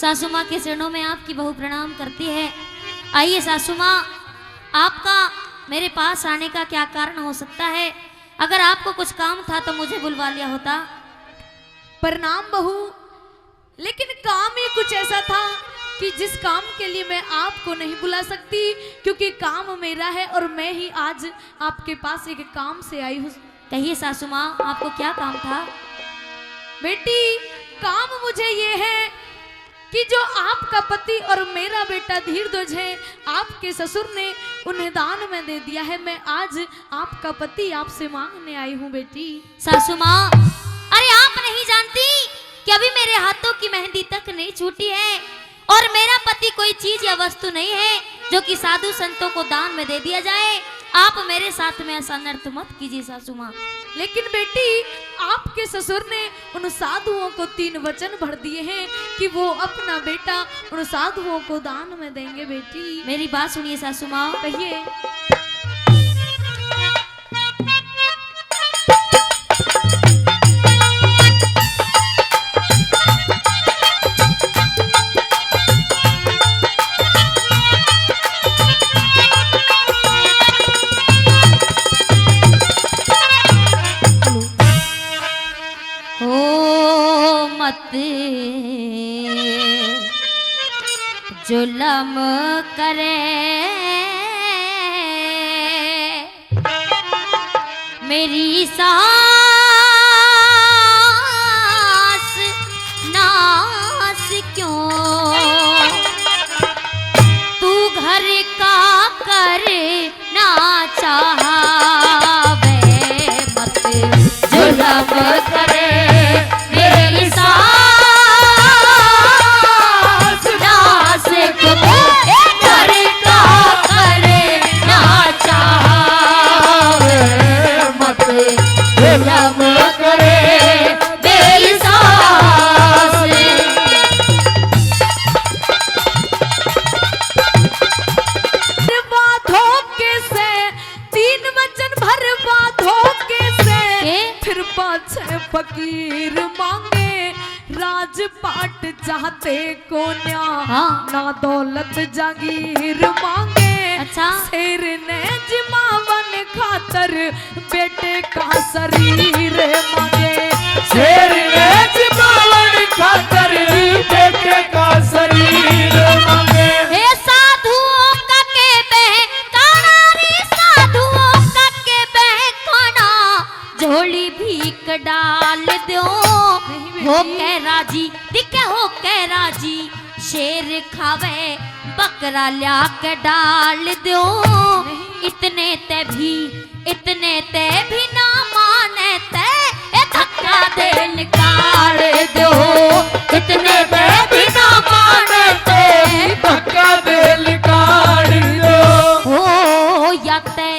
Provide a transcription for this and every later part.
सासू माँ के चरणों में आपकी बहू प्रणाम करती है। आइए सासू माँ, आपका मेरे पास आने का क्या कारण हो सकता है? अगर आपको कुछ काम था तो मुझे बुलवा लिया होता। प्रणाम बहू, लेकिन काम ही कुछ ऐसा था कि जिस काम के लिए मैं आपको नहीं बुला सकती, क्योंकि काम मेरा है और मैं ही आज आपके पास एक काम से आई हूँ। कहिए सासू माँ, आपको क्या काम था? बेटी, काम मुझे ये है कि जो आपका पति और मेरा बेटा धीरध्वज है, आपके ससुर ने उन्हें दान में दे दिया है। मैं आज आपका पति आपसे मांगने आई हूँ बेटी। सासू माँ, अरे आप नहीं जानती कि अभी मेरे हाथों की मेहंदी तक नहीं छूटी है और मेरा पति कोई चीज या वस्तु नहीं है जो कि साधु संतों को दान में दे दिया जाए। आप मेरे साथ में ऐसा अनर्थ मत कीजिए सासू माँ। लेकिन बेटी, आपके ससुर ने उन साधुओं को 3 वचन भर दिए हैं कि वो अपना बेटा उन साधुओं को दान में देंगे। बेटी मेरी बात सुनिए सासू माँ। कहिए। जुलम करे मेरी सास नास क्यों, तू घर का कर ना चाहे मत जुलम करे मेरी सास फकीर मांगे राजपाट चाहते को न्या, ना दौलत जागीर मांगे। अच्छा, शेर ने जिमावन खातर बेटे का शरीर मांगे। शेर ने जिमावन खातर बेटे का शरीर मांगे। हे साधुओं का के बहकाना रे, साधुओं का के बहकाना, झोली भीख डाल दो हो के राजी, दिखे हो के राजी, शेर खावे बकरा ल्या के डाल दो। इतने ते भी ना माने ते धक्का दे निकाल दो। इतने ते भी ना माने ते धक्का दे निकाल दो। हो या ते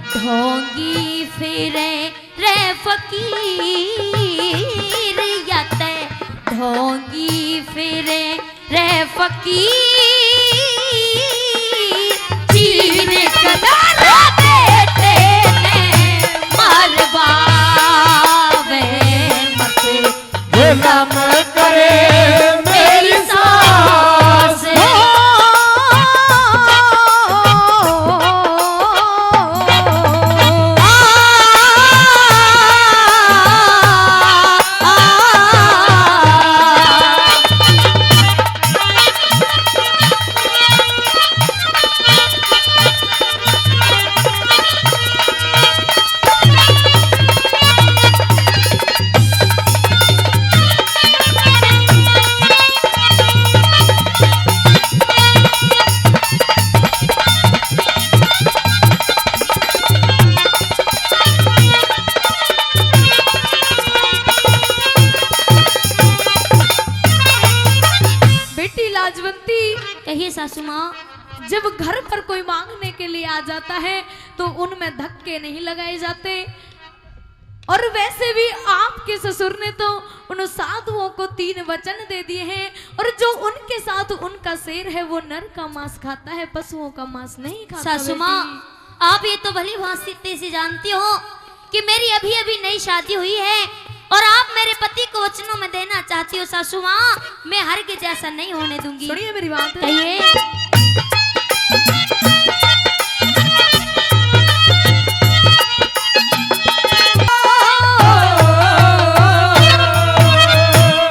ढोंगी फिरे रे फकीर, या ते ढोंगी फिरे रे फकीर, चीर कलर बेटे ने मरवावे मत जुलम करे मेरी सास। कहिए सासू माँ। जब घर पर कोई मांगने के लिए आ जाता है तो उनमें धक्के नहीं लगाए जाते। और वैसे भी आपके ससुर ने तो उन साधुओं को 3 वचन दे दिए हैं, और जो उनके साथ उनका शेर है वो नर का मांस खाता है, पशुओं का मांस नहीं खाता। सासू माँ, आप ये तो भली भांति से जानती हो कि मेरी अभी अभी नई शादी हुई है और आप मेरे पति को वचनों में देना चाहती हो सासू माँ, मैं हरगिज ऐसा नहीं होने दूंगी। सुनिए मेरी बात। कहिए।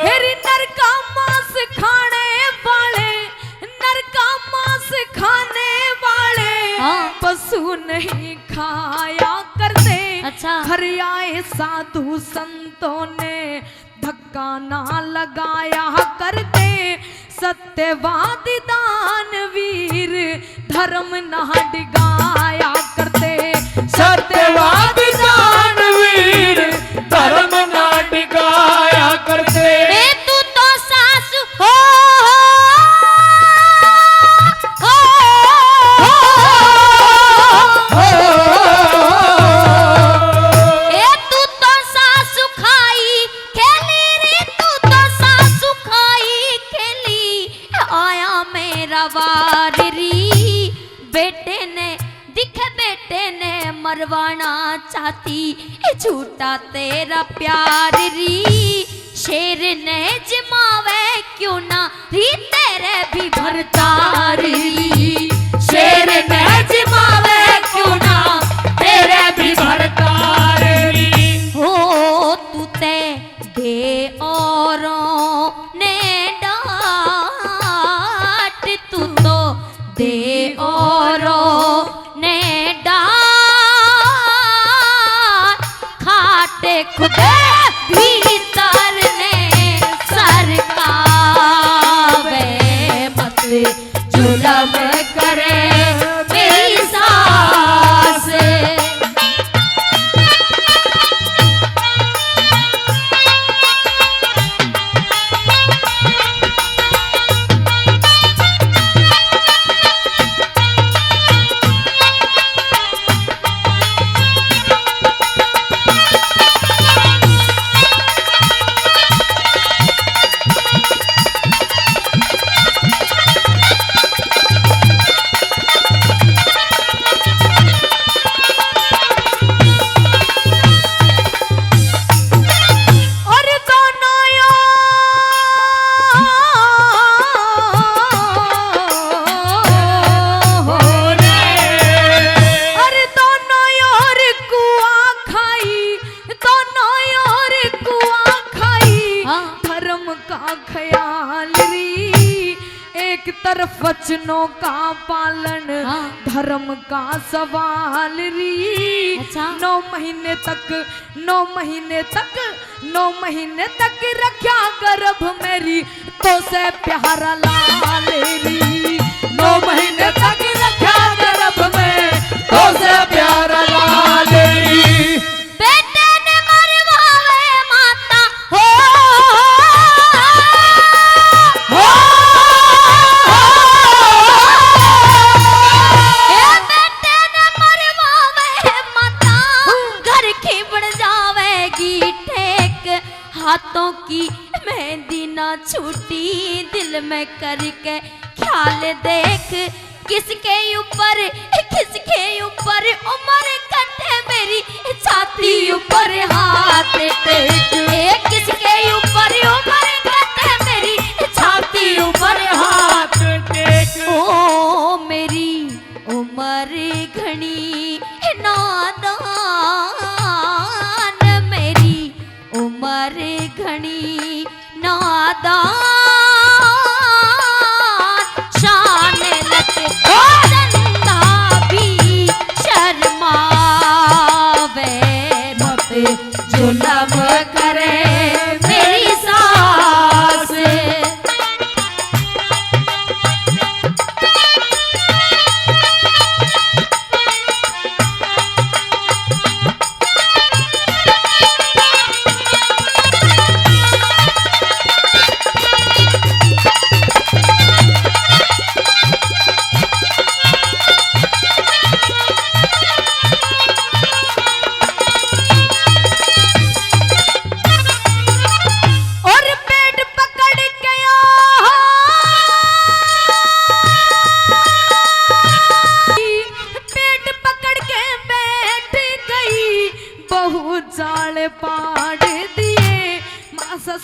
हेरी नर का मांस खाने वाले, नर का मांस खाने वाले हाँ। पशु नहीं खाया करते। अच्छा। घर आए साधु संतों ने धक्का ना लगाया करते। सत्यवादी दानवीर धर्म ना डिगाया करते। सत्यवादी दानवीर धर्म ना डिगाया करते। ए तू तो सासू हो, ए तू तो सासू खाई खेली रे, तू तो सासू खाई खेली। आया मेरा वार री, बेटे ने दिखे बेटे ने मरवाना चाहती, झूठा तेरा प्यार री। शेर ने जमावे क्यों ना री, तेरे भी भरतार री। शेर ने जमावे क्यों ना, तेरे भी भरतार री। हो तू ते दे औरों ने डांट, तू तो दे औरों ने डांट। खाटे खुदे भीतर ने सरकावे, मत जुलम करे मेरी सास। तरफ वचनों का पालन, हाँ। धर्म का सवाल री। अच्छा। 9 महीने तक रखा गर्भ मेरी, तो से प्यारा लाल री। 9 महीने तक रखा गर्भ में, तो से प्यारा लाल री। बेटे ने मरवावे माता हो, बेटे ने मरवावे माता, घर की बढ़ जावेगी ठेक। हाथों की मेहंदी ना छूटी, दिल में करके ख्याल देख। किसके ऊपर उम्र कटे मेरी, छाती ऊपर हाथ टेक। किसके ऊपर उम्र कटे मेरी, छाती ऊपर हाथ टेक। ओ मेरी उम्र घनी नादान, मेरी उम्र घनी नादान। शान लट हो चंदा भी शर्मावे, मत जुलम करे मेरी सास।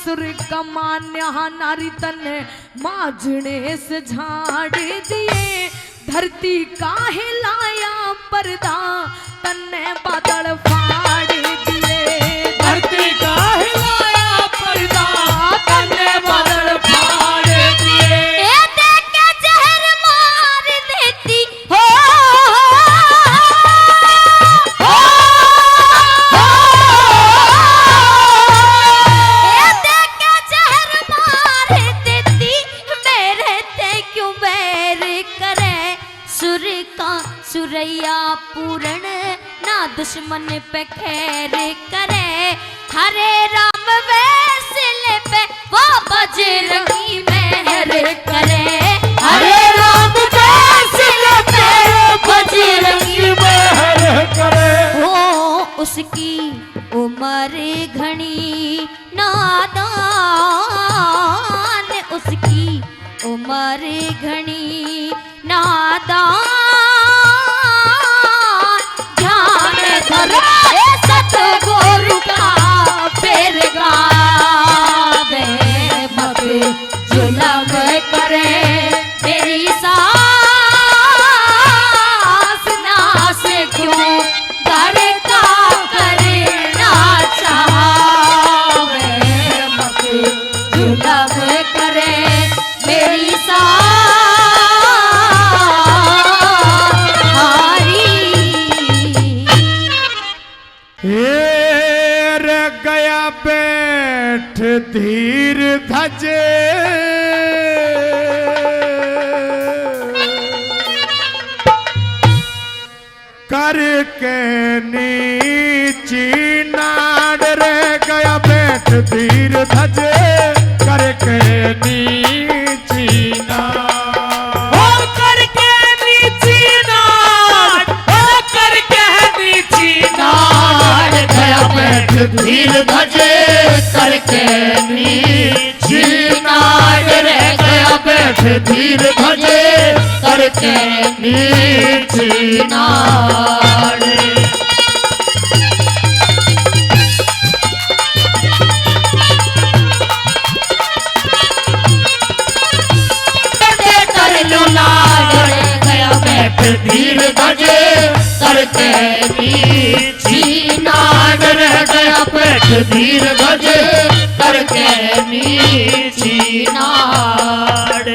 सुर कमान्या नारी तन माजने से झाड़ दिए, धरती काहे लाया पर्दा तन्ने बादल फाड़ दिए, धरती का हिलाया पर्दा तन्ने बादल फाड़ दिए। ए देख के जहर मार देती हो, ए देख के जहर मार देती, मेरे ते क्यों बैर करे, सुर का सुरैया पूरण ना दुश्मन पे खैर करे, हरे राम वैसले पे वो बजरंगी मेहर करे, हरे राम वैसले पे बजरंगी मेहर करे। हो उसकी उम्र घनी नादान, उसकी उम्र घनी नादान, ध्यान धरो ए सतगुरु का फेर गावे, मत जुलम करे मेरी सास नास क्यों घर का करना चाहे, मत जुलम करे मेरी रे गया बैठ धीर धजे, करके नीची नाड़, रे गया बैठ धीर धजे, करके नीची नाड़, करके नीची नाड़, करके नीची नाड़, गया बैठ धीर धजे, करके नीची नाड़, रे गया बैठ धीर धजे, करके नीची नाड़। धीर धजे करके नीची नाड़, रह गया बैठ धीर धजे करके नीची नाड़।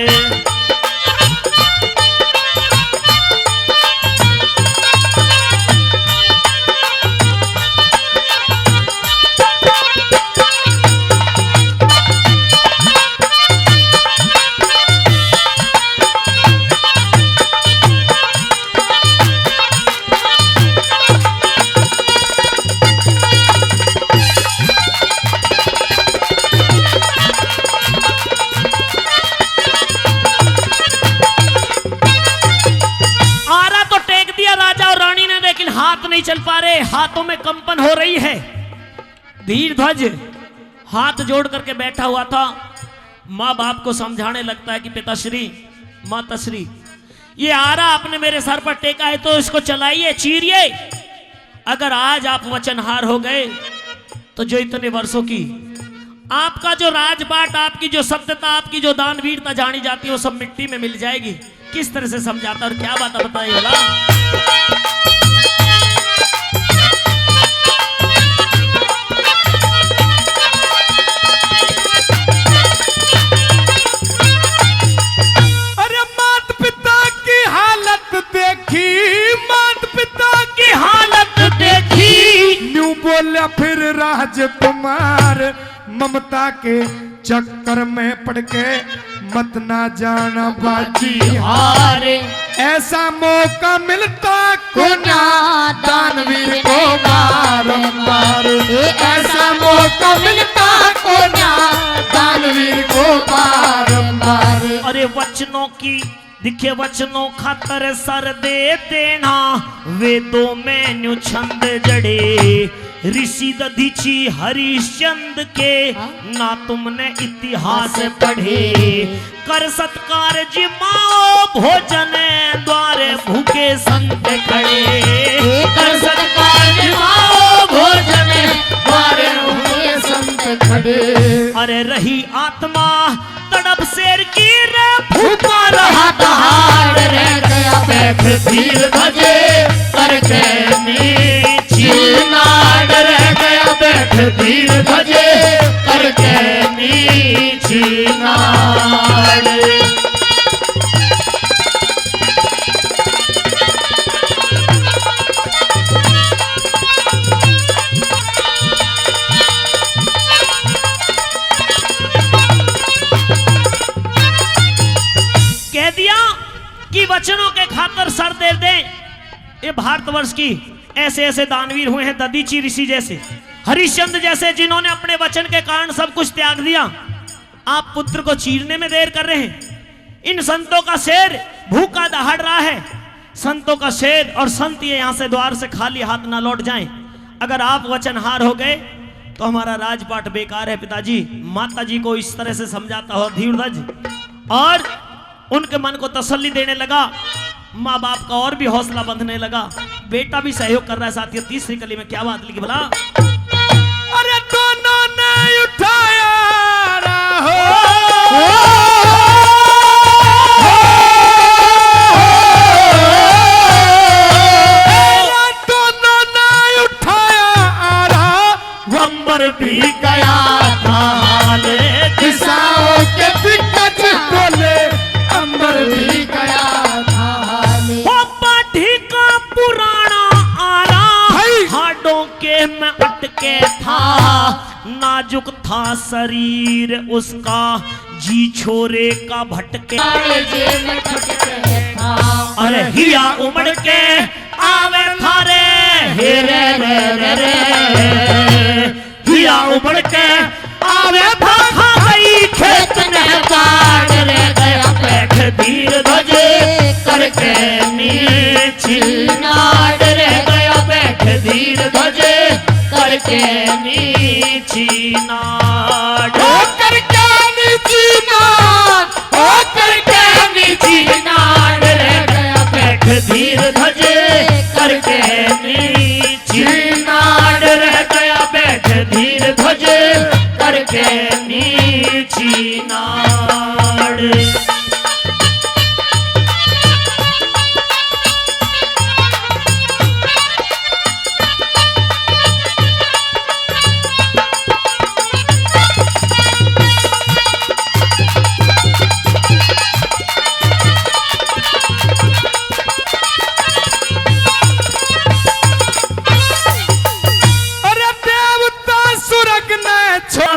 हाथ नहीं चल पा रहे, हाथों में कंपन हो रही है। धीरध्वज हाथ जोड़ करके बैठा हुआ था। माँ बाप को समझाने लगता है कि पिताश्री माताश्री, ये आरा आपने मेरे सर पर टेका है तो इसको चलाइए, चीरिए। अगर आज आप वचनहार हो गए तो जो इतने वर्षों की आपका जो राजपाट, आपकी जो सत्यता, आपकी जो दानवीरता जानी जाती है, वो सब मिट्टी में मिल जाएगी। किस तरह से समझाता और क्या बात बताइए बोला। बोला फिर राजकुमार, ममता के चक्कर में पड़ के मत ना जाना बाजी हार। ऐसा मौका मिलता को ना दानवीर को बारंबार, ऐसा मौका मिलता को ना दानवीर को बारंबार। अरे वचनों की दिखे वचनों खातर सर दे देना, वेदों में न्यू छंद जड़े, ऋषि दधीची हरिश्चंद्र के ना तुमने इतिहास पढ़े। कर सत्कार जिमाओ भोजन द्वारे भूखे संत खड़े, कर सत्कार जिमाओ भोजन द्वारे भूखे संत खड़े। अरे रही आत्मा तड़प शेर की रे भूखा रहा दहाड़ रह गया बैठ धीर धजे करके नीची नाड़ रह गया बैठ धीर धजे करके नीची नाड़। कह दिया कि वचनों के खातर सर दे दे। ये भारतवर्ष की ऐसे ऐसे दानवीर हुए हैं, ददीची ऋषि जैसे, हरिश्चंद्र जैसे, जिन्होंने अपने वचन के कारण सब कुछ त्याग दिया। आप पुत्र को चीरने में देर कर रहे हैं। इन संतों का शेर भूखा दहाड़ रहा है। संतों का शेर और संत ये यहां से द्वार से खाली हाथ ना लौट जाएं। अगर आप वचनहार हो गए तो हमारा राजपाट बेकार है। पिताजी माता जी को इस तरह से समझाता हो धीरज, और उनके मन को तसल्ली देने लगा। माँ बाप का और भी हौसला बंधने लगा। बेटा भी सहयोग कर रहा है। साथियों तीसरी कली में क्या बात लिखी भला? अरे दोनों ने उठाया रहो, दोनों ने उठाया रहा, वंबर भी गया था हाले दिशाओं के दिक्कत बोले, अंबर भी गया था हाले। पाठी का पुराना आरा हाडों के में अटके था, नाजुक था शरीर उसका, जी छोरे का भटके। अरे हिया उमड़ के आवे थारे हे रे रे रे रे, हिया उमड़ के आवे था खा गई खेत में बाढ़ रह गया बैठ धीर धजे करके नीची नाड़ रह गया बैठ धीर धजे करके नीची नाड़। करके नीची नाड़, करके नीची नाड़ रह गया बैठ धीर धजे करके नीची नाड़ रह गया बैठ धीर धजे करके नीची नाड़।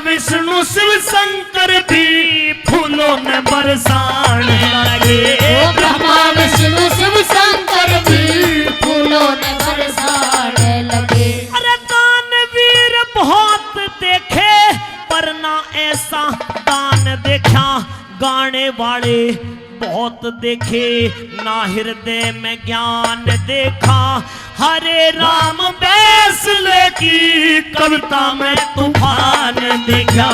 विष्णु शिव शंकर भी फूलों में बरसाने लगे। ब्रह्मा विष्णु शिव शंकर भी फूलों में बरसाने लगे। अरे दानवीर बहुत देखे पर ना ऐसा दान देखा, गाने वाले बहुत देखे ना हृदय में ज्ञान देखा। हरे राम फैसले की कविता में तूफान देखा,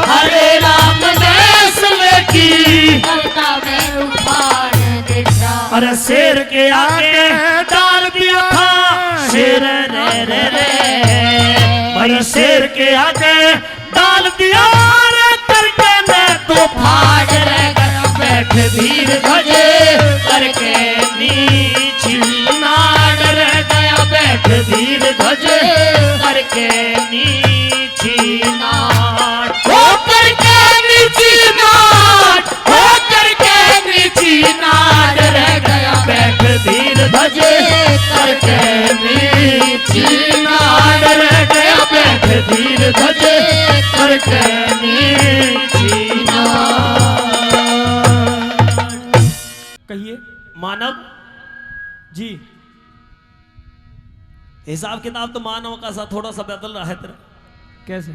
हरे राम फैसले की कविता में तूफान देखा। अरे शेर के आगे डाल दिया था शेर रे रे रे, भाई शेर के आगे डाल दिया रे करके मैं तूफान रह गया बैठ धीर धजे करके नीची नाड़ रह गया बैठ धीर धजे करके नीची नाड़। हो करके नीची नाड़, हो करके नीची नाड़ रह गया बैठ धीर धजे करके नीची नाड़ रह गया बैठ धीर धजे करके नीची नाड़। कहिए मानव जी, हिसाब किताब तो मानव का सा थोड़ा सा बदल रहा है तेरा। कैसे?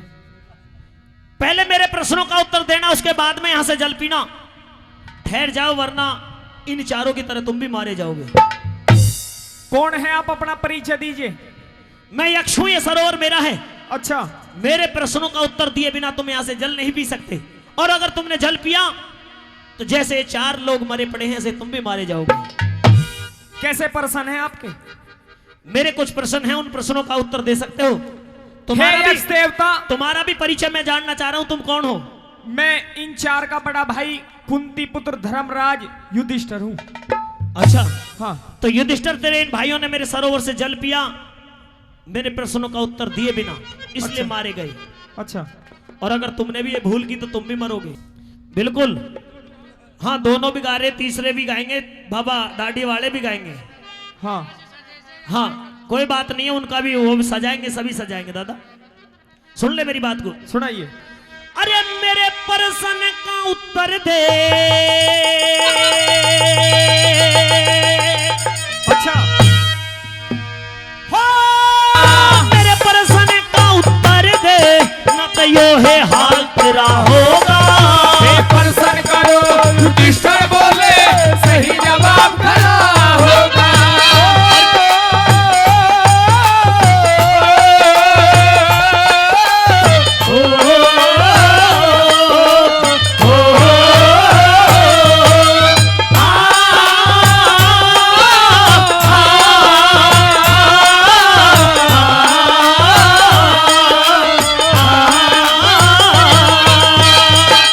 पहले मेरे प्रश्नों का उत्तर देना, उसके बाद में यहां से जल पीना। ठहर जाओ वरना इन चारों की तरह तुम भी मारे जाओगे। कौन है आप? अपना परिचय दीजिए। मैं यक्ष हूं, ये सरोवर मेरा है। अच्छा, मेरे प्रश्नों का उत्तर दिए बिना तुम यहां से जल नहीं पी सकते, और अगर तुमने जल पिया तो जैसे 4 लोग मरे पड़े हैं ऐसे तुम भी मारे जाओगे। कैसे प्रश्न है आपके? मेरे कुछ प्रश्न हैं, उन प्रश्नों का उत्तर दे सकते हो तुम्हारा हे यक्ष देवता, तुम्हारा भी परिचय मैं जानना चाह रहा हूं, तुम कौन हो? मैं इन चार का बड़ा भाई कुंती पुत्र धर्मराज युधिष्ठिर हूँ। अच्छा, हाँ। तो युधिष्ठिर तेरे इन भाइयों ने मेरे सरोवर से जल पिया, मेरे प्रश्नों का उत्तर दिए बिना, इसलिए अच्छा। मारे गए। अच्छा। और अगर तुमने भी ये भूल की तो तुम भी मरोगे। बिल्कुल, हाँ, दोनों भी गा रहे, तीसरे भी गाएंगे, बाबा दाढ़ी वाले भी गाएंगे। हाँ हाँ, कोई बात नहीं है, उनका भी वो सजाएंगे, सभी सजाएंगे। दादा सुन ले मेरी बात को। सुनाइए। अरे मेरे प्रश्न का उत्तर दे। अच्छा। हो मेरे प्रश्न का उत्तर दे, न तो यो है हाल तेरा होगा। प्रश्न करो युधिष्ठिर बोले, सही जवाब खरा होगा।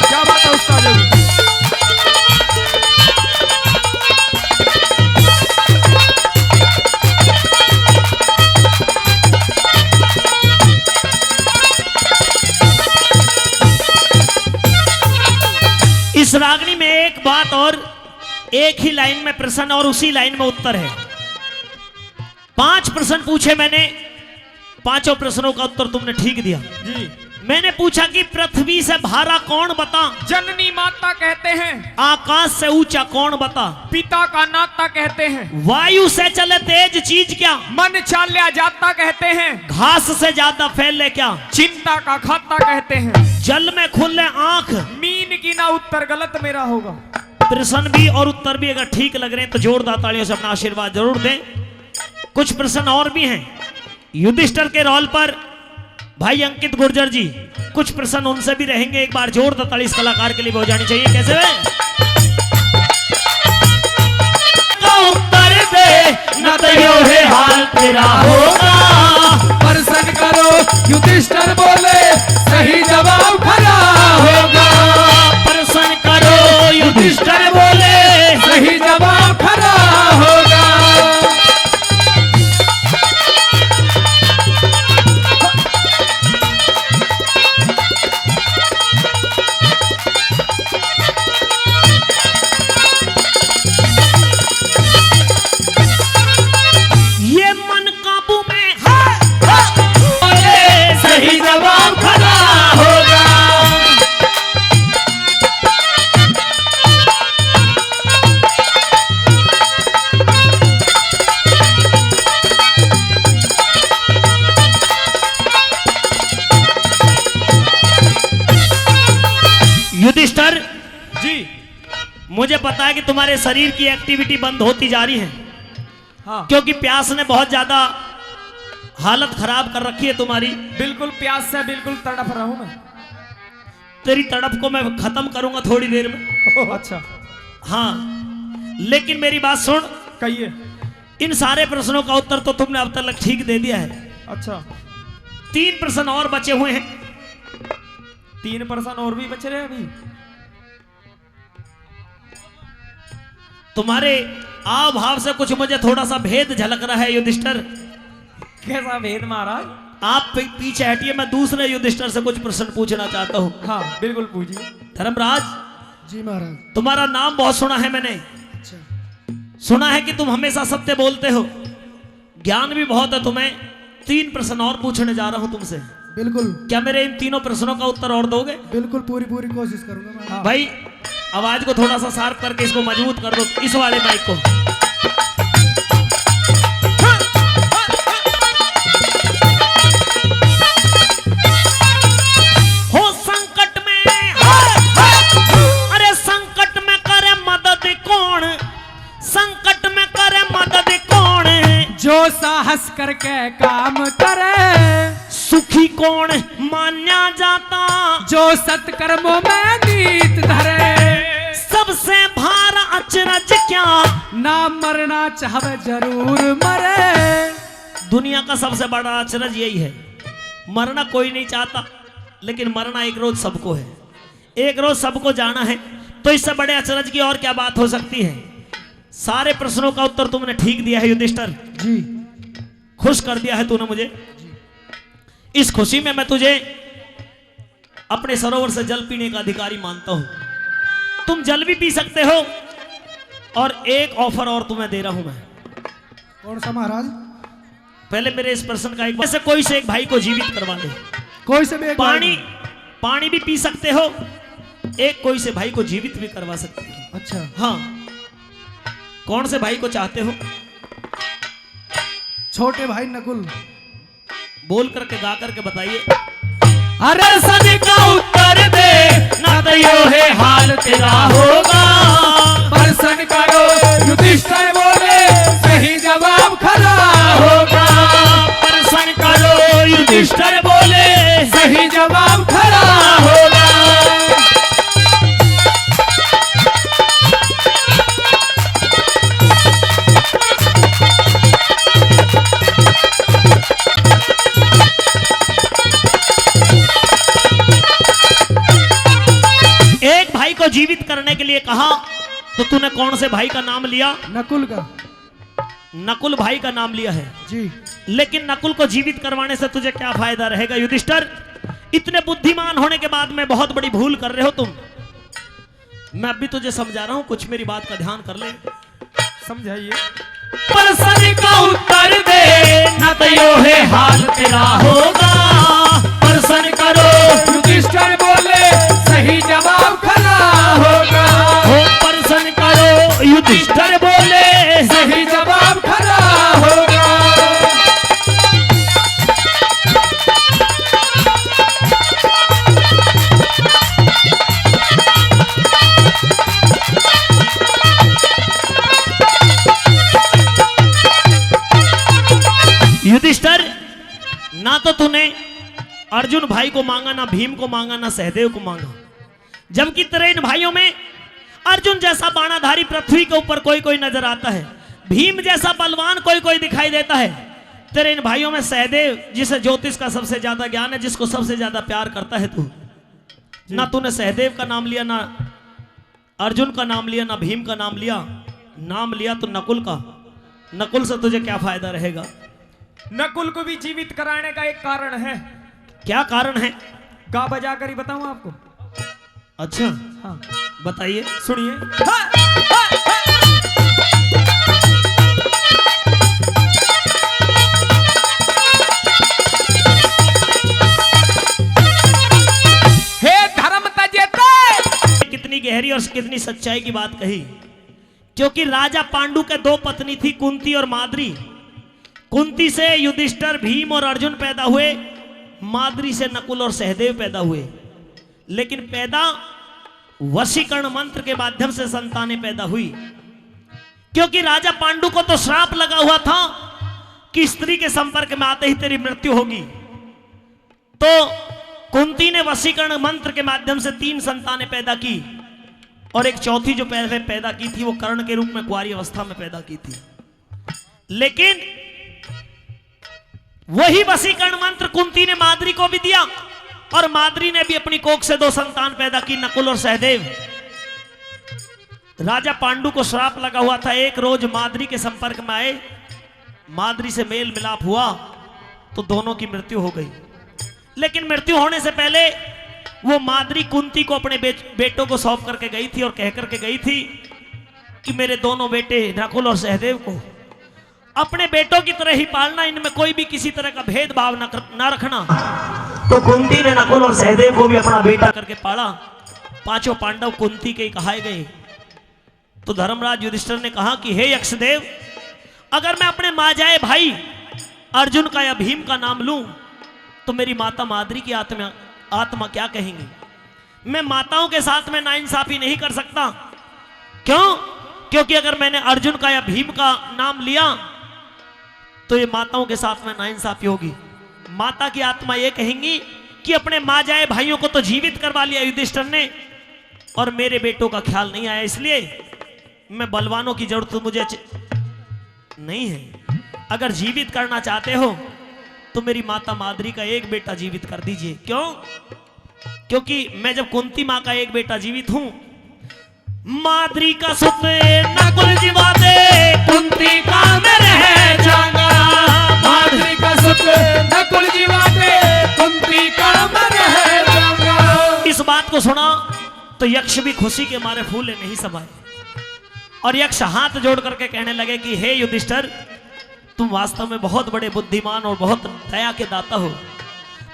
क्या बात है उस्ताद जी? इस रागनी में एक बात और, एक ही लाइन में प्रश्न और उसी लाइन में उत्तर है। 5 प्रश्न पूछे मैंने, पांचों प्रश्नों का उत्तर तुमने ठीक दिया। जी। मैंने पूछा कि पृथ्वी से भारा कौन बता, जननी माता कहते हैं। आकाश से ऊंचा कौन बता, पिता का नाता कहते हैं। वायु से चले तेज चीज क्या, मन चाल्या जाता कहते हैं। घास से ज्यादा फैले क्या, चिंता का खाता कहते हैं। जल में खुले आंख। मीन की ना उत्तर गलत मेरा होगा। प्रश्न भी और उत्तर भी अगर ठीक लग रहे हैं तो जोरदार तालियों से अपना आशीर्वाद जरूर दें। कुछ प्रश्न और भी हैं युधिष्ठिर के रोल पर, भाई अंकित गुर्जर जी, कुछ प्रश्न उनसे भी रहेंगे। एक बार जोरदार ताली इस कलाकार के लिए हो जानी चाहिए। कैसे वे उत्तर दे, न तो यो है हाल तेरा होगा। प्रश्न करो युधिष्ठिर बोले, सही जवाब खरा होगा। प्रश्न करो युधिष्ठिर बोले, सही जवाब खरा होगा। ये मन काबू में है, बोले सही जवाब खरा होगा। युधिष्ठिर जी। मुझे पता है कि तुम्हारे शरीर की एक्टिविटी बंद होती जा रही है, हाँ। क्योंकि प्यास ने बहुत ज्यादा हालत खराब कर रखी है तुम्हारी। बिल्कुल प्यास से बिल्कुल तड़प रहा हूं मैं। तेरी तड़प को मैं खत्म करूंगा थोड़ी देर में। अच्छा। हाँ, लेकिन मेरी बात सुन। कहिए। इन सारे प्रश्नों का उत्तर तो तुमने अब तक ठीक दे दिया है। अच्छा। 3 प्रश्न और बचे हुए हैं। 3 प्रश्न और भी बचे रहे अभी। तुम्हारे आव भाव से कुछ मुझे थोड़ा सा भेद झलक रहा है युधिष्ठिर। कैसा भेद महाराज? आप पीछे हटिए, मैं दूसरे युधिष्ठिर से कुछ प्रश्न पूछना चाहता हूँ। हाँ बिल्कुल पूछिए। धर्मराज जी महाराज। तुम्हारा नाम बहुत सुना है मैंने। अच्छा। सुना है कि तुम हमेशा सत्य बोलते हो, ज्ञान भी बहुत है तुम्हें। 3 प्रश्न और पूछने जा रहा हूं तुमसे। बिल्कुल क्या मेरे इन तीनों प्रश्नों का उत्तर और दोगे? बिल्कुल पूरी कोशिश करूंगा महाराज। भाई आवाज को थोड़ा सा शार्प करके इसको मजबूत कर दो, इस वाले माइक को। हो संकट में, अरे संकट में करे मदद कौन, संकट में करे मदद कौन, जो साहस करके काम करे, सुखी कौन मान्या जाता, जो सत्कर्मों में नीत धरे, सबसे भार अचरज क्या, ना मरना चाहे जरूर मरे। दुनिया का सबसे बड़ा अचरज यही है मरना कोई नहीं चाहता, लेकिन मरना एक रोज सबको है, एक रोज सबको जाना है। तो इससे बड़े अचरज की और क्या बात हो सकती है। सारे प्रश्नों का उत्तर तुमने ठीक दिया है युधिष्ठिर जी। खुश कर दिया है तूने मुझे। इस खुशी में मैं तुझे अपने सरोवर से जल पीने का अधिकारी मानता हूं। तुम जल भी पी सकते हो, और एक ऑफर और तुम्हें दे रहा हूं मैं। कौन सा महाराज? पहले मेरे इस प्रश्न का एक बार से कोई से एक भाई को जीवित करवा दे। कोई से भी एक बार पानी पानी भी पी सकते हो, एक कोई से भाई को जीवित भी करवा सकते हो। अच्छा, हाँ, कौन से भाई को चाहते हो? छोटे भाई नकुल। बोल करके गा करके बताइए। अरे सन का उत्तर दे, ना तो यो है हाल तेरा होगा। प्रश्न करो युधिष्ठिर बोले, सही जवाब खरा होगा। प्रश्न करो युधिष्ठिर बोले, सही जवाब खरा होगा। एक भाई को जीवित करने के लिए कहा, तो तूने कौन से भाई का नाम लिया? नकुल का। नकुल भाई का नाम लिया है। जी। लेकिन नकुल को जीवित करवाने से तुझे क्या फायदा रहेगा युधिष्ठिर? इतने बुद्धिमान होने के बाद में बहुत बड़ी भूल कर रहे हो तुम। मैं अभी तुझे समझा रहा हूं, कुछ मेरी बात का ध्यान कर ले। समझाइए। प्रश्न का उत्तर दे, न तो यो है हाल तेरा होगा। प्रश्न करो युधिष्ठिर बोले, सही जवाब खरा होगा। प्रश्न करो युधिष्ठिर बोले, सही जवाब खरा होगा। युधिष्ठिर, ना तो तूने अर्जुन भाई को मांगा, ना भीम को मांगा, ना सहदेव को मांगा, जबकि तेरे इन भाइयों में अर्जुन जैसा बाणाधारी पृथ्वी के ऊपर कोई कोई नजर आता है, भीम जैसा बलवान कोई कोई दिखाई देता है। तेरे इन भाइयों में सहदेव, जिसे ज्योतिष का सबसे ज्यादा ज्ञान है, जिसको सबसे ज्यादा प्यार करता है तू, ना तूने सहदेव का नाम लिया, ना अर्जुन का नाम लिया, ना भीम का नाम लिया। नाम लिया तो नकुल का। नकुल से तुझे क्या फायदा रहेगा? नकुल को भी जीवित कराने का एक कारण है। क्या कारण है? गा बजा कर ही बताऊं आपको। अच्छा, हाँ, बताइए। सुनिए। हे धर्म तजेते, कितनी गहरी और कितनी सच्चाई की बात कही। क्योंकि राजा पांडु के दो पत्नी थी, कुंती और माद्री। कुंती से युधिष्ठिर, भीम और अर्जुन पैदा हुए, माद्री से नकुल और सहदेव पैदा हुए। लेकिन पैदा वशीकरण मंत्र के माध्यम से संतानें पैदा हुई। क्योंकि राजा पांडु को तो श्राप लगा हुआ था कि स्त्री के संपर्क में आते ही तेरी मृत्यु होगी। तो कुंती ने वशीकरण मंत्र के माध्यम से 3 संतानें पैदा की, और एक चौथी जो पहले पैदा की थी वो कर्ण के रूप में कुंवारी अवस्था में पैदा की थी। लेकिन वही वशीकरण मंत्र कुंती ने माद्री को भी दिया, और माद्री ने भी अपनी कोख से 2 संतान पैदा की, नकुल और सहदेव। राजा पांडु को श्राप लगा हुआ था। एक रोज माद्री के संपर्क में आए, माद्री से मेल मिलाप हुआ तो दोनों की मृत्यु हो गई। लेकिन मृत्यु होने से पहले वो माद्री कुंती को अपने बेटों को सौंप करके गई थी, और कह करके गई थी कि मेरे दोनों बेटे नकुल और सहदेव को अपने बेटों की तरह ही पालना, इनमें कोई भी किसी तरह का भेदभाव न रखना। तो कुंती ने नकुल और सहदेव को भी अपना बेटा करके पाला। 5 पांडव कुंती के कहाए गए। तो धर्मराज युधिष्ठिर ने कहा कि हे यक्षदेव, अगर मैं अपने मां जाए भाई अर्जुन का या भीम का नाम लूं तो मेरी माता माद्री की आत्मा क्या कहेंगी? मैं माताओं के साथ में नाइंसाफी नहीं कर सकता। क्यों? क्योंकि अगर मैंने अर्जुन का या भीम का नाम लिया तो ये माताओं के साथ में नाइंसाफी होगी। माता की आत्मा ये कहेंगी कि अपने मां जाए भाइयों को तो जीवित करवा लिया युधिष्ठिर ने, और मेरे बेटों का ख्याल नहीं आया, इसलिए मैं बलवानों की जरूरत मुझे नहीं है। अगर जीवित करना चाहते हो तो मेरी माता माद्री का एक बेटा जीवित कर दीजिए। क्यों? क्योंकि मैं जब कुंती माँ का एक बेटा जीवित हूं, माद्री का सुत नकुल जीवा दे, कुंती का मैं रह जाऊंगा। माद्री का सुत नकुल जीवा दे, कुंती का मैं रह जाऊंगा। इस बात को सुना तो यक्ष भी खुशी के मारे फूले नहीं समाये, और यक्ष हाथ जोड़ करके कहने लगे कि हे युधिष्ठिर, तुम वास्तव में बहुत बड़े बुद्धिमान और बहुत दया के दाता हो।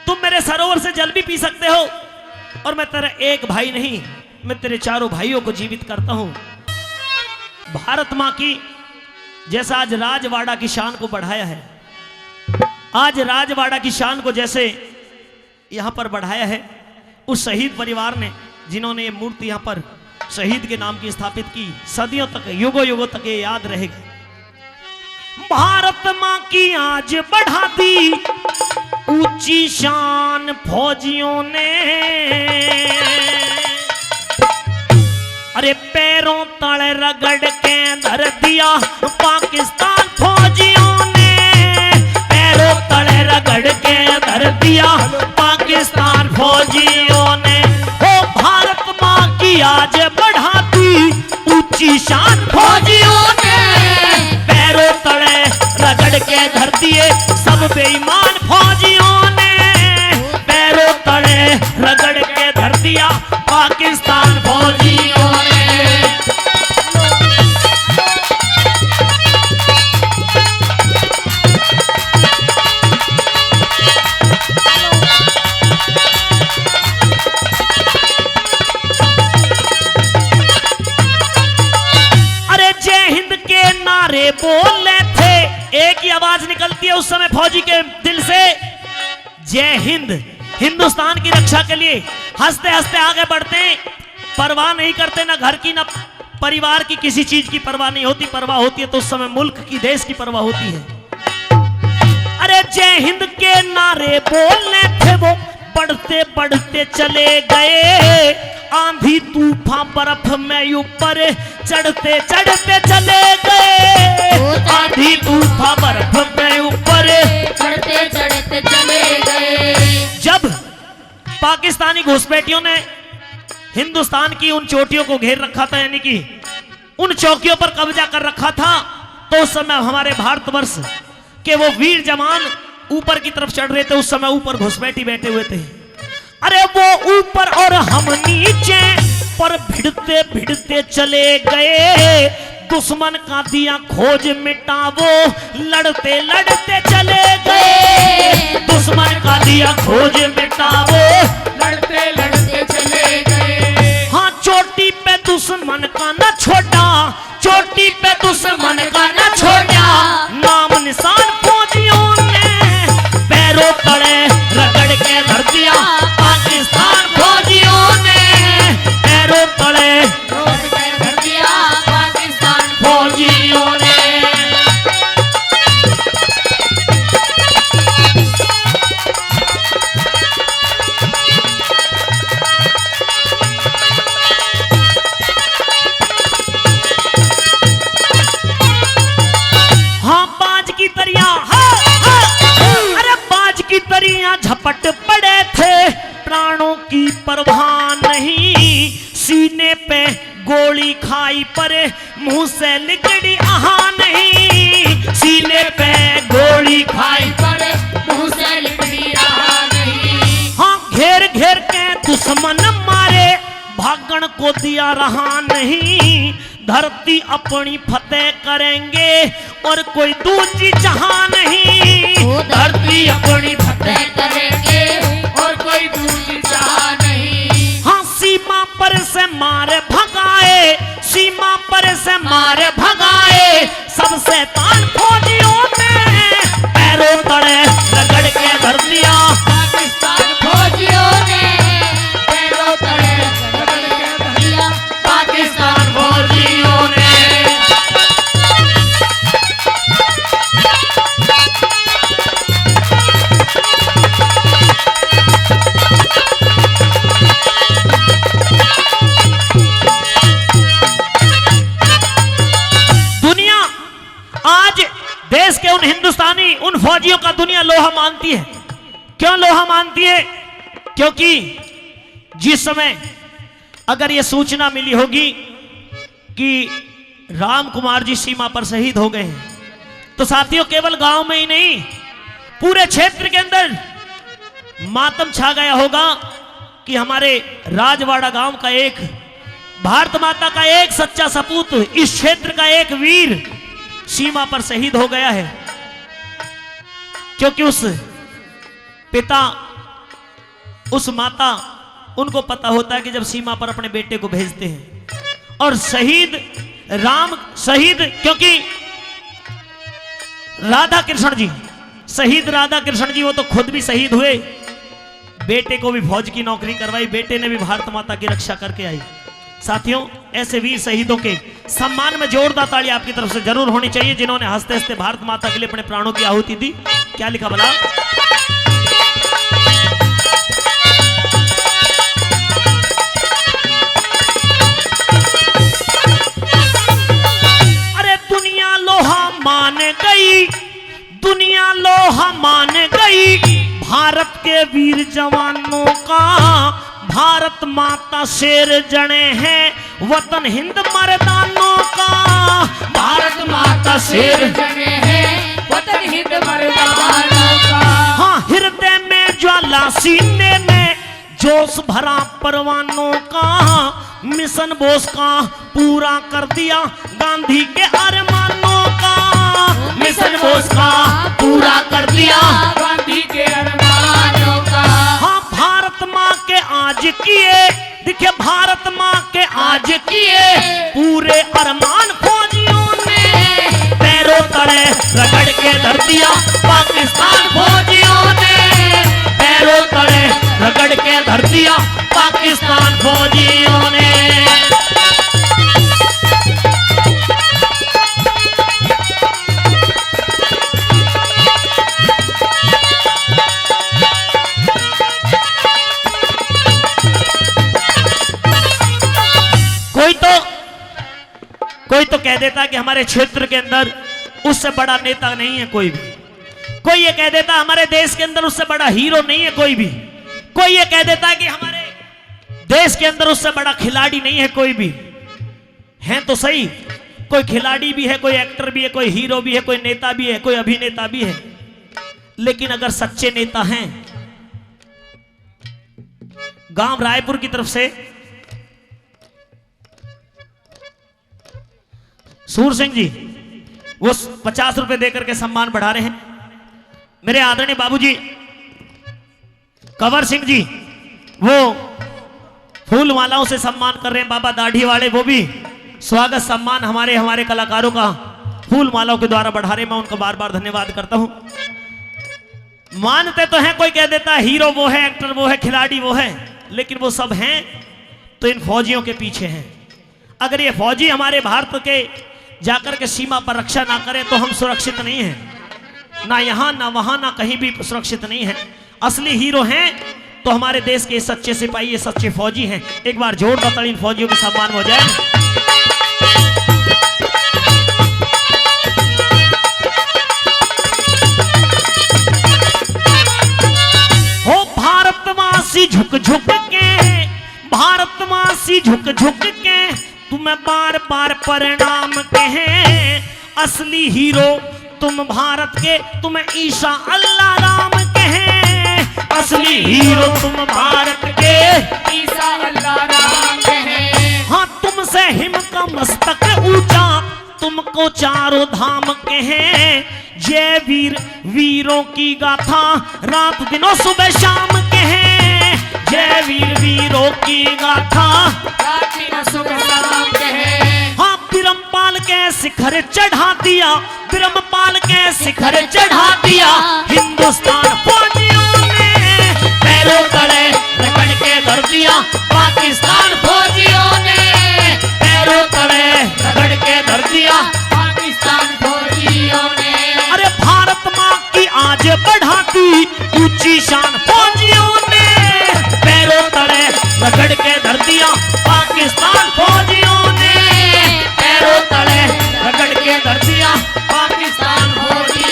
तुम मेरे सरोवर से जल भी पी सकते हो, और मैं तेरा एक भाई नहीं, मैं तेरे चारों भाइयों को जीवित करता हूं। भारत मां की जैसा आज राजवाड़ा की शान को बढ़ाया है, आज राजवाड़ा की शान को जैसे यहां पर बढ़ाया है, उस शहीद परिवार ने, जिन्होंने ये मूर्ति यहां पर शहीद के नाम की स्थापित की, सदियों तक, युगों युगों तक ये याद रहेगा। भारत मां की आज बढ़ा दी ऊंची शान फौजियों ने, अरे पैरों तले रगड़ के धर दिया पाकिस्तान फौजियों ने, पैरों तले रगड़ के धर दिया पाकिस्तान फौजियों ने। हो भारत मां की आज बढ़ाती ऊंची शान फौजियों ने, पैरों तले रगड़ के धर दिए सब बेईमान फौजियों ने, पैरों तले रगड़ के धर दिया पाकिस्तान फौजियों ने। अरे जय हिंद के नारे बोले थे, एक ही आवाज निकलती है उस समय फौजी के दिल से, जय हिंद। हिंदुस्तान की रक्षा के लिए हंसते हंसते आगे बढ़ते, परवाह नहीं करते, ना घर की ना परिवार की, किसी चीज की परवाह नहीं होती। परवाह होती है तो उस समय मुल्क की, देश की परवाह होती है। अरे जय हिंद के नारे बोलने थे वो, बढ़ते बढ़ते चले गए, आंधी तूफान बर्फ में ऊपर चढ़ते चढ़ते चले गए, आंधी तूफान बर्फ में ऊपर चढ़ते चढ़ते चले गए। जब पाकिस्तानी घुसपैठियों ने हिंदुस्तान की उन चोटियों को घेर रखा था, यानी कि उन चौकियों पर कब्जा कर रखा था, तो उस समय हमारे भारतवर्ष के वो वीर जवान ऊपर की तरफ चढ़ रहे थे। उस समय ऊपर घुसपैठी बैठे हुए थे, अरे वो ऊपर और हम नीचे, पर भिड़ते भिड़ते चले गए, दुश्मन का दिया खोज मिटावो, लड़ते लड़ते चले गए, दुश्मन का दिया खोज मिटावो, लड़ते लड़ते चले गए। हाँ चोटी पे दुश्मन का न छोटा, चोटी पे दुश्मन का न छोटा, नाम निशान फौजियों ने पैरों तले रगड़ के धर दिया पाकिस्तान फौजियों ने, पैरों तले रोड पे धर दिया पाकिस्तान फौजियों ने। हाँ बाज की तरिया, अरे बाज की तरिया झपट पड़े थे, प्राणों की परवाह नहीं, सीने पे गोली खाई पर मुंह से निकली आहा नहीं, सीने पे गोली खाई पर मुंह से लिपटी रहा नहीं। हाँ घेर घेर के दुश्मन मारे, भागण को दिया रहा नहीं, धरती अपनी फतेह करेंगे और कोई दूसरी जहां नहीं, वो धरती अपनी फतेह तय करेंगे और कोई दूसरी चाह नहीं। हाँ सीमा पर से मारे भगाए, सीमा पर से मारे भगाए, सबसे तान फौजियों ने पैरों तले रगड़ के धर दिया पाकिस्तान फौजियों ने पैरों तले रगड़ के धर दिया पाकिस्तान फौजियों ने। दुनिया आज देश के उन हिंदुस्तानी उन फौजियों का दुनिया लोहा मानती है। क्यों लोहा मानती है? क्योंकि जिस समय अगर यह सूचना मिली होगी कि राम कुमार जी सीमा पर शहीद हो गए हैं, तो साथियों केवल गांव में ही नहीं, पूरे क्षेत्र के अंदर मातम छा गया होगा कि हमारे राजवाड़ा गांव का एक भारत माता का एक सच्चा सपूत, इस क्षेत्र का एक वीर सीमा पर शहीद हो गया है। क्योंकि उस पिता, उस माता, उनको पता होता है कि जब सीमा पर अपने बेटे को भेजते हैं और शहीद क्योंकि राधा कृष्ण जी, शहीद राधा कृष्ण जी, वो तो खुद भी शहीद हुए, बेटे को भी फौज की नौकरी करवाई, बेटे ने भी भारत माता की रक्षा करके आई। साथियों, ऐसे वीर शहीदों के सम्मान में जोरदार ताली आपकी तरफ से जरूर होनी चाहिए, जिन्होंने हंसते हंसते भारत माता के लिए अपने प्राणों की आहुति दी। क्या लिखा भला? अरे दुनिया लोहा मान गई, दुनिया लोहा मान गई भारत के वीर जवानों का। भारत माता शेर जने हैं वतन हिंद मर्दानों का। भारत माता शेर जने हैं वतन हिंद मर्दानों का। हाँ, हृदय में ज्वाला, सीने में जोश भरा परवानों का। मिशन बोस का पूरा कर दिया गांधी के अरमानों का। मिशन बोस का पूरा कर दिया गांधी के अरमानों का। हाँ, भारत माँ के आज किए, देखिए भारत माँ के आज किए पूरे अरमान फौजियों ने। पैरों तले रगड़ के धर दिया पाकिस्तान फौजियों ने। पैरों तले रगड़ के धर दिया पाकिस्तान फौजियों ने। कोई तो कह देता कि हमारे क्षेत्र के अंदर उससे बड़ा नेता नहीं है कोई भी। कोई ये कह देता हमारे देश के अंदर उससे बड़ा हीरो नहीं है कोई भी। कोई ये कह देता कि हमारे देश के अंदर उससे बड़ा खिलाड़ी नहीं है कोई भी। है तो सही, कोई खिलाड़ी भी है, कोई एक्टर भी है, कोई हीरो भी है, कोई नेता भी है, कोई अभिनेता भी है। लेकिन अगर सच्चे नेता हैं, गांव रायपुर की तरफ से सूर सिंह जी वो 50 रुपए देकर के सम्मान बढ़ा रहे हैं। मेरे आदरणीय बाबूजी कंवर सिंह जी वो फूल मालाओं से सम्मान कर रहे हैं। बाबा दाढ़ी वाले वो भी स्वागत सम्मान हमारे कलाकारों का फूल मालाओं के द्वारा बढ़ा रहे हैं। मैं उनका बार बार धन्यवाद करता हूं। मानते तो हैं, कोई कह देता है हीरो वो है, एक्टर वो है, खिलाड़ी वो है, लेकिन वो सब हैं तो इन फौजियों के पीछे हैं। अगर ये फौजी हमारे भारत के जाकर के सीमा पर रक्षा ना करें तो हम सुरक्षित नहीं हैं। ना यहां ना वहां ना कहीं भी सुरक्षित नहीं है। असली हीरो हैं तो हमारे देश के सच्चे सिपाही, ये सच्चे फौजी हैं। एक बार जोरदार ताली इन फौजियों के सम्मान हो जाए। हो भारतवासी झुक झुक के, भारतवासी झुक झुक के तुम्हें बार बार प्रणाम कहें। असली हीरो तुम भारत के, तुम्हें ईसा अल्लाह राम कहें। असली हीरो तुम भारत के, ईसा अल्लाह राम कहें। हाँ, तुमसे हिम का मस्तक ऊंचा, तुमको चारों धाम कहें। जय वीर वीरों की गाथा रात दिनों सुबह शाम कहें। जय वीर वीरों की गाथा रात दिन सुबह शाम कहें। हाँ, बिरमपाल के शिखर चढ़ा दिया, बिरमपाल के शिखर चढ़ा दिया हिंदुस्तान फौजियों ने। पैरों तले रगड़ के धर दिया पाकिस्तान फौजियों ने। पैरों तले रगड़ के धर दिया पाकिस्तान फौजियों ने। अरे भारत माँ की आज बढ़ाती ऊंची शान फौजियों ने। पैरों तले रगड़ के धर दिया पाकिस्तान फौजियों ने। पैरों तले रगड़ के धर दिया पाकिस्तान फौजियों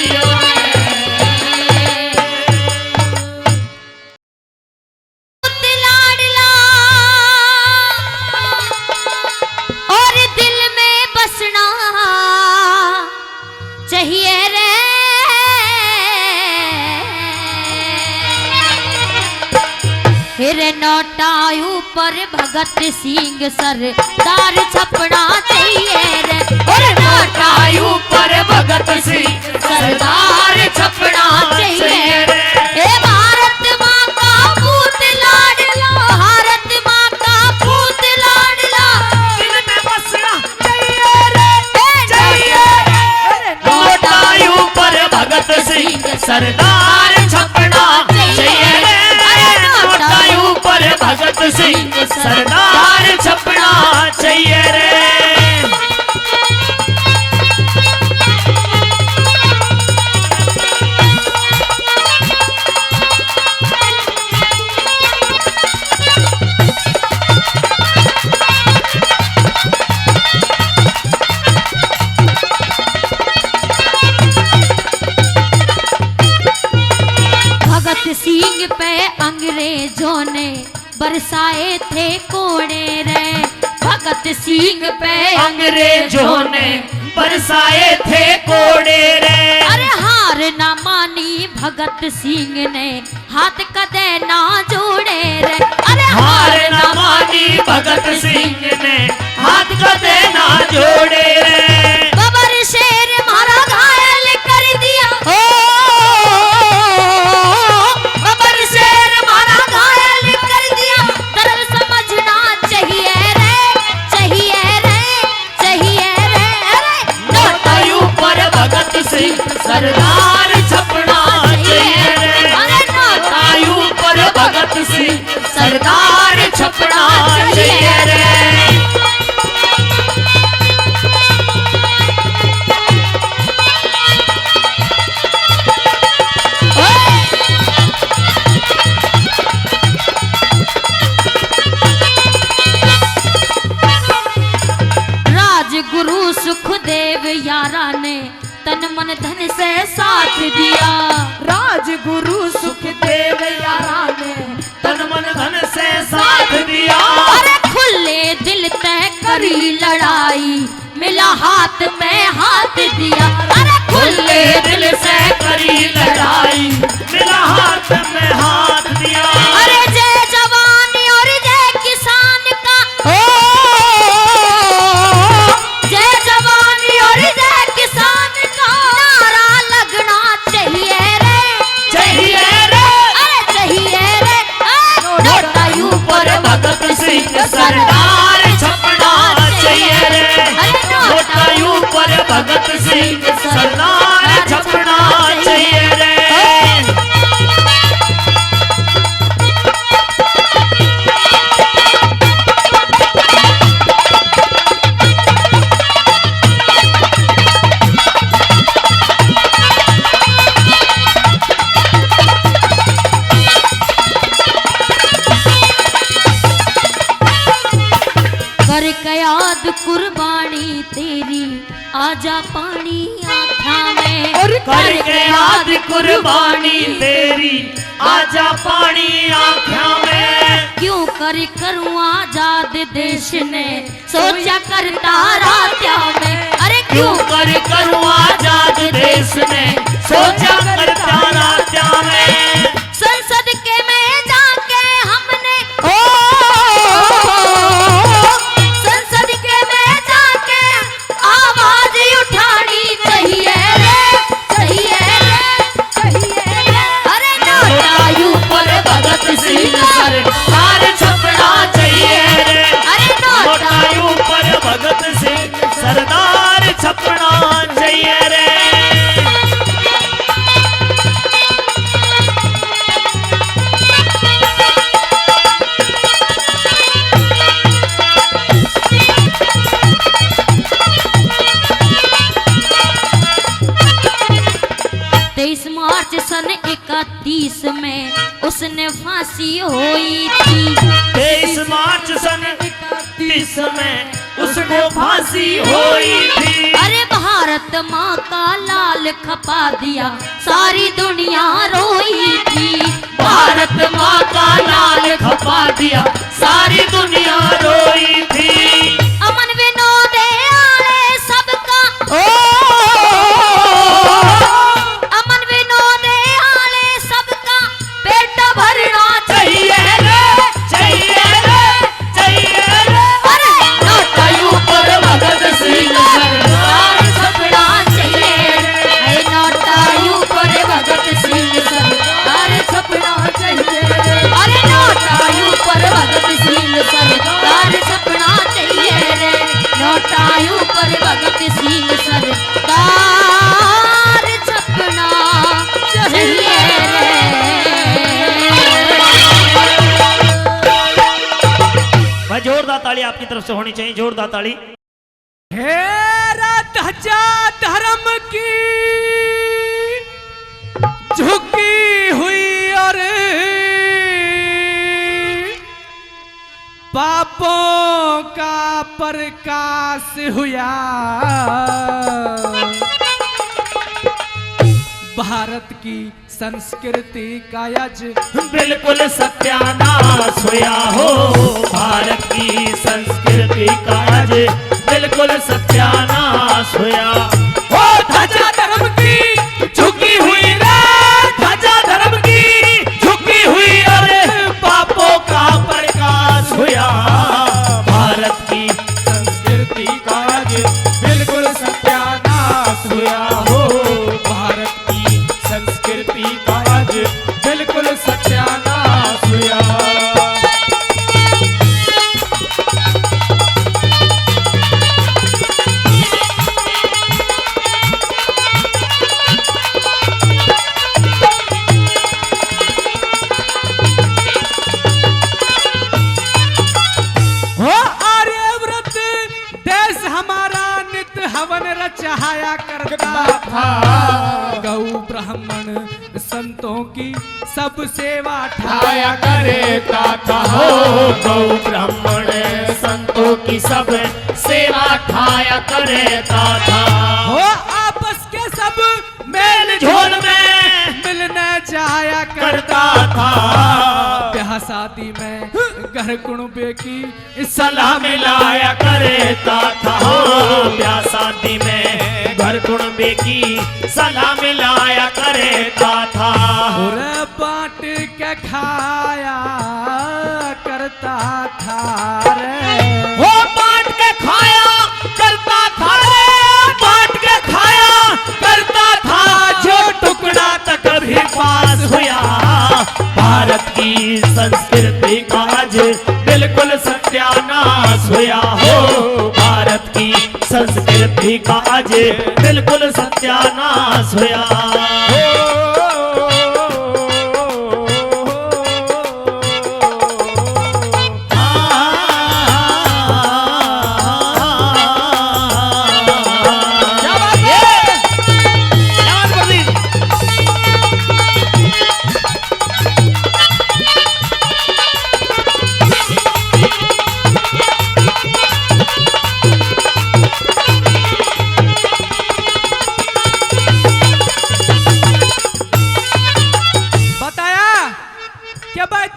रे नोटा ऊपर भगत सिंह सरदार छपना चाहिए रे। अरे नोटा ऊपर भगत सिंह सरदार छपना चाहिए रे। ए भारत माँ का पूत लाडला, भारत माँ का पूत लाडला, दिल में बसना चाहिए रे, चाहिए रे। नोटा ऊपर भगत सिंह सरदार छपना चाहिए रे। नोटा ऊपर भगत सिंह सरदार छपना चाहिए रे। भगत सिंह पे अंग्रेजों ने बरसाए थे कोड़े रे। भगत सिंह पे अंग्रेजों ने बरसाए थे कोड़े रे। अरे हार ना मानी भगत सिंह ने, हाथ कदे ना जोड़े रे। अरे हार न मानी भगत सिंह ने, हाथ कदे ना जोड़े रे। बबर शेर मारा घायल कर दिया, हो बबर शेर मारा घायल कर दिया। तरल समझना चाहिए रे, चाहिए रे, चाहिए रे। अरे नोटा ऊपर भगत सिंह सरदार छपना चाहिए रे। अरे नोटा ऊपर भगत सिंह सरदार छपना चाहिए रे। राजगुरु सुखदेव यारा ने तन मन धन से साथ दिया। राजगुरु सुखदेव यारा ने तन मन धन से साथ दिया। अरे खुले दिल तय करी लड़ाई, मिला हाथ में हाथ दिया। अरे खुले दिल से करी लड़ाई, मिला हाथ में हाथ दिया। अरे जय जवान और जय किसान का, ओ जय जवान और जय किसान का नारा लगना चाहिए रे, चाहिए रे। अरे चाहिए रे। नोटा ऊपर भगत सिंह सरदार छपना चाहिए रे। नोटा ऊपर भगत सिंह सरदार छपना चाहिए रे। कर कयाद कुर्बानी तेरी, आजा पानी आँखा में। करके याद कुर्बानी तेरी, आजा पानी आँखों में। क्यों कर करूँ आजाद देश ने, सोचा करता रात्या में। अरे क्यों कर करूँ आजाद देश ने, सोचा करता रात्या में। संसद के में जाके हमने, ओ संसद के में जाके आवाज उठानी चाहिए रे, चाहिए रे, चाहिए रे। अरे नोटा ऊपर भगत सिंह सरदार छपना चाहिए रे। अरे नोटा नोटा ऊपर भगत सिंह सरदार छपना चाहिए रे। मार्च सन 31 में उसने फांसी हुई थी। 23 मार्च सन 31 में उसको फांसी हुई थी। अरे भारत माँ का लाल खपा दिया, सारी दुनिया रोई थी। भारत माँ का लाल खपा दिया, सारी दुनिया रोई थी। अमन विनोद आले सबका, ओ अमन विनोद आले सबका पेट भरना चाहिए रे। आपकी तरफ से होनी चाहिए जोरदार ताली। हेरा ध्वजा धर्म की झुकी हुई और पापों का प्रकाश हुआ। भारत की संस्कृति का आज बिल्कुल सत्यानाश हुआ हो। भारत की संस्कृति का आज बिल्कुल सत्यानाश हुआ। हो ध्वजा धर्म की झुकी हुई रे, ध्वजा धर्म की झुकी हुई और पापों का प्रकाश हुआ। भारत की संस्कृति का आज बिल्कुल सत्यानाश हुआ हो। भारत की संस्कृति का आज बिल्कुल सत्यानाश हुआ। हो आर्यव्रत देश हमारा नित हवन रचाया करता था। गौ ब्राह्मण संतों की सब सेवा ठाया करता था हो। गौ ब्राह्मण संतों की सब सेवा ठाया करता था। हो आपस के सब मेल झोल में मिलने जाया करता था। ब्याह शादी में घर कुणबे की सलाह मिलाया करता था हो। ब्याह शादी में घर कुणबे की सलाह मिलाया करता था। और बांट के खाया करता था रे। वो बांट के खाया करता था रे, बांट के खाया करता था। जो टुकड़ा तक भी पास हुआ। भारत की संस्कृति का आज बिल्कुल सत्यानाश हुआ हो। भारत की संस्कृति का आज बिल्कुल सत्यानाश हुआ।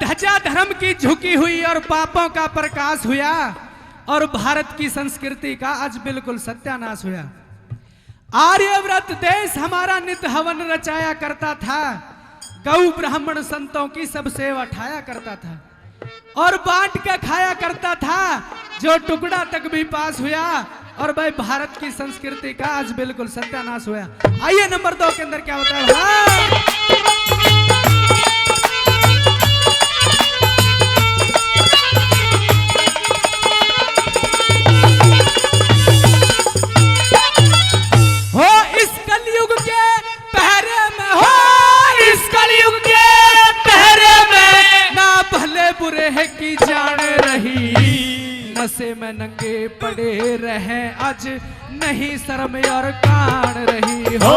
ध्वजा धर्म की झुकी हुई और पापों का प्रकाश हुआ। और भारत की संस्कृति का आज बिल्कुल सत्यानाश हुआ। आर्यव्रत देश हमारा नित हवन रचाया करता था। गौ ब्राह्मण संतों की सब सेवा ठाया करता था और बांट के खाया करता था। जो टुकड़ा तक भी पास हुआ। और भाई भारत की संस्कृति का आज बिल्कुल सत्यानाश हुआ। आइए नंबर 2 के अंदर क्या होता है। की जान रही नशे में नंगे पड़े रहे आज नहीं शर्म और कान रही हो।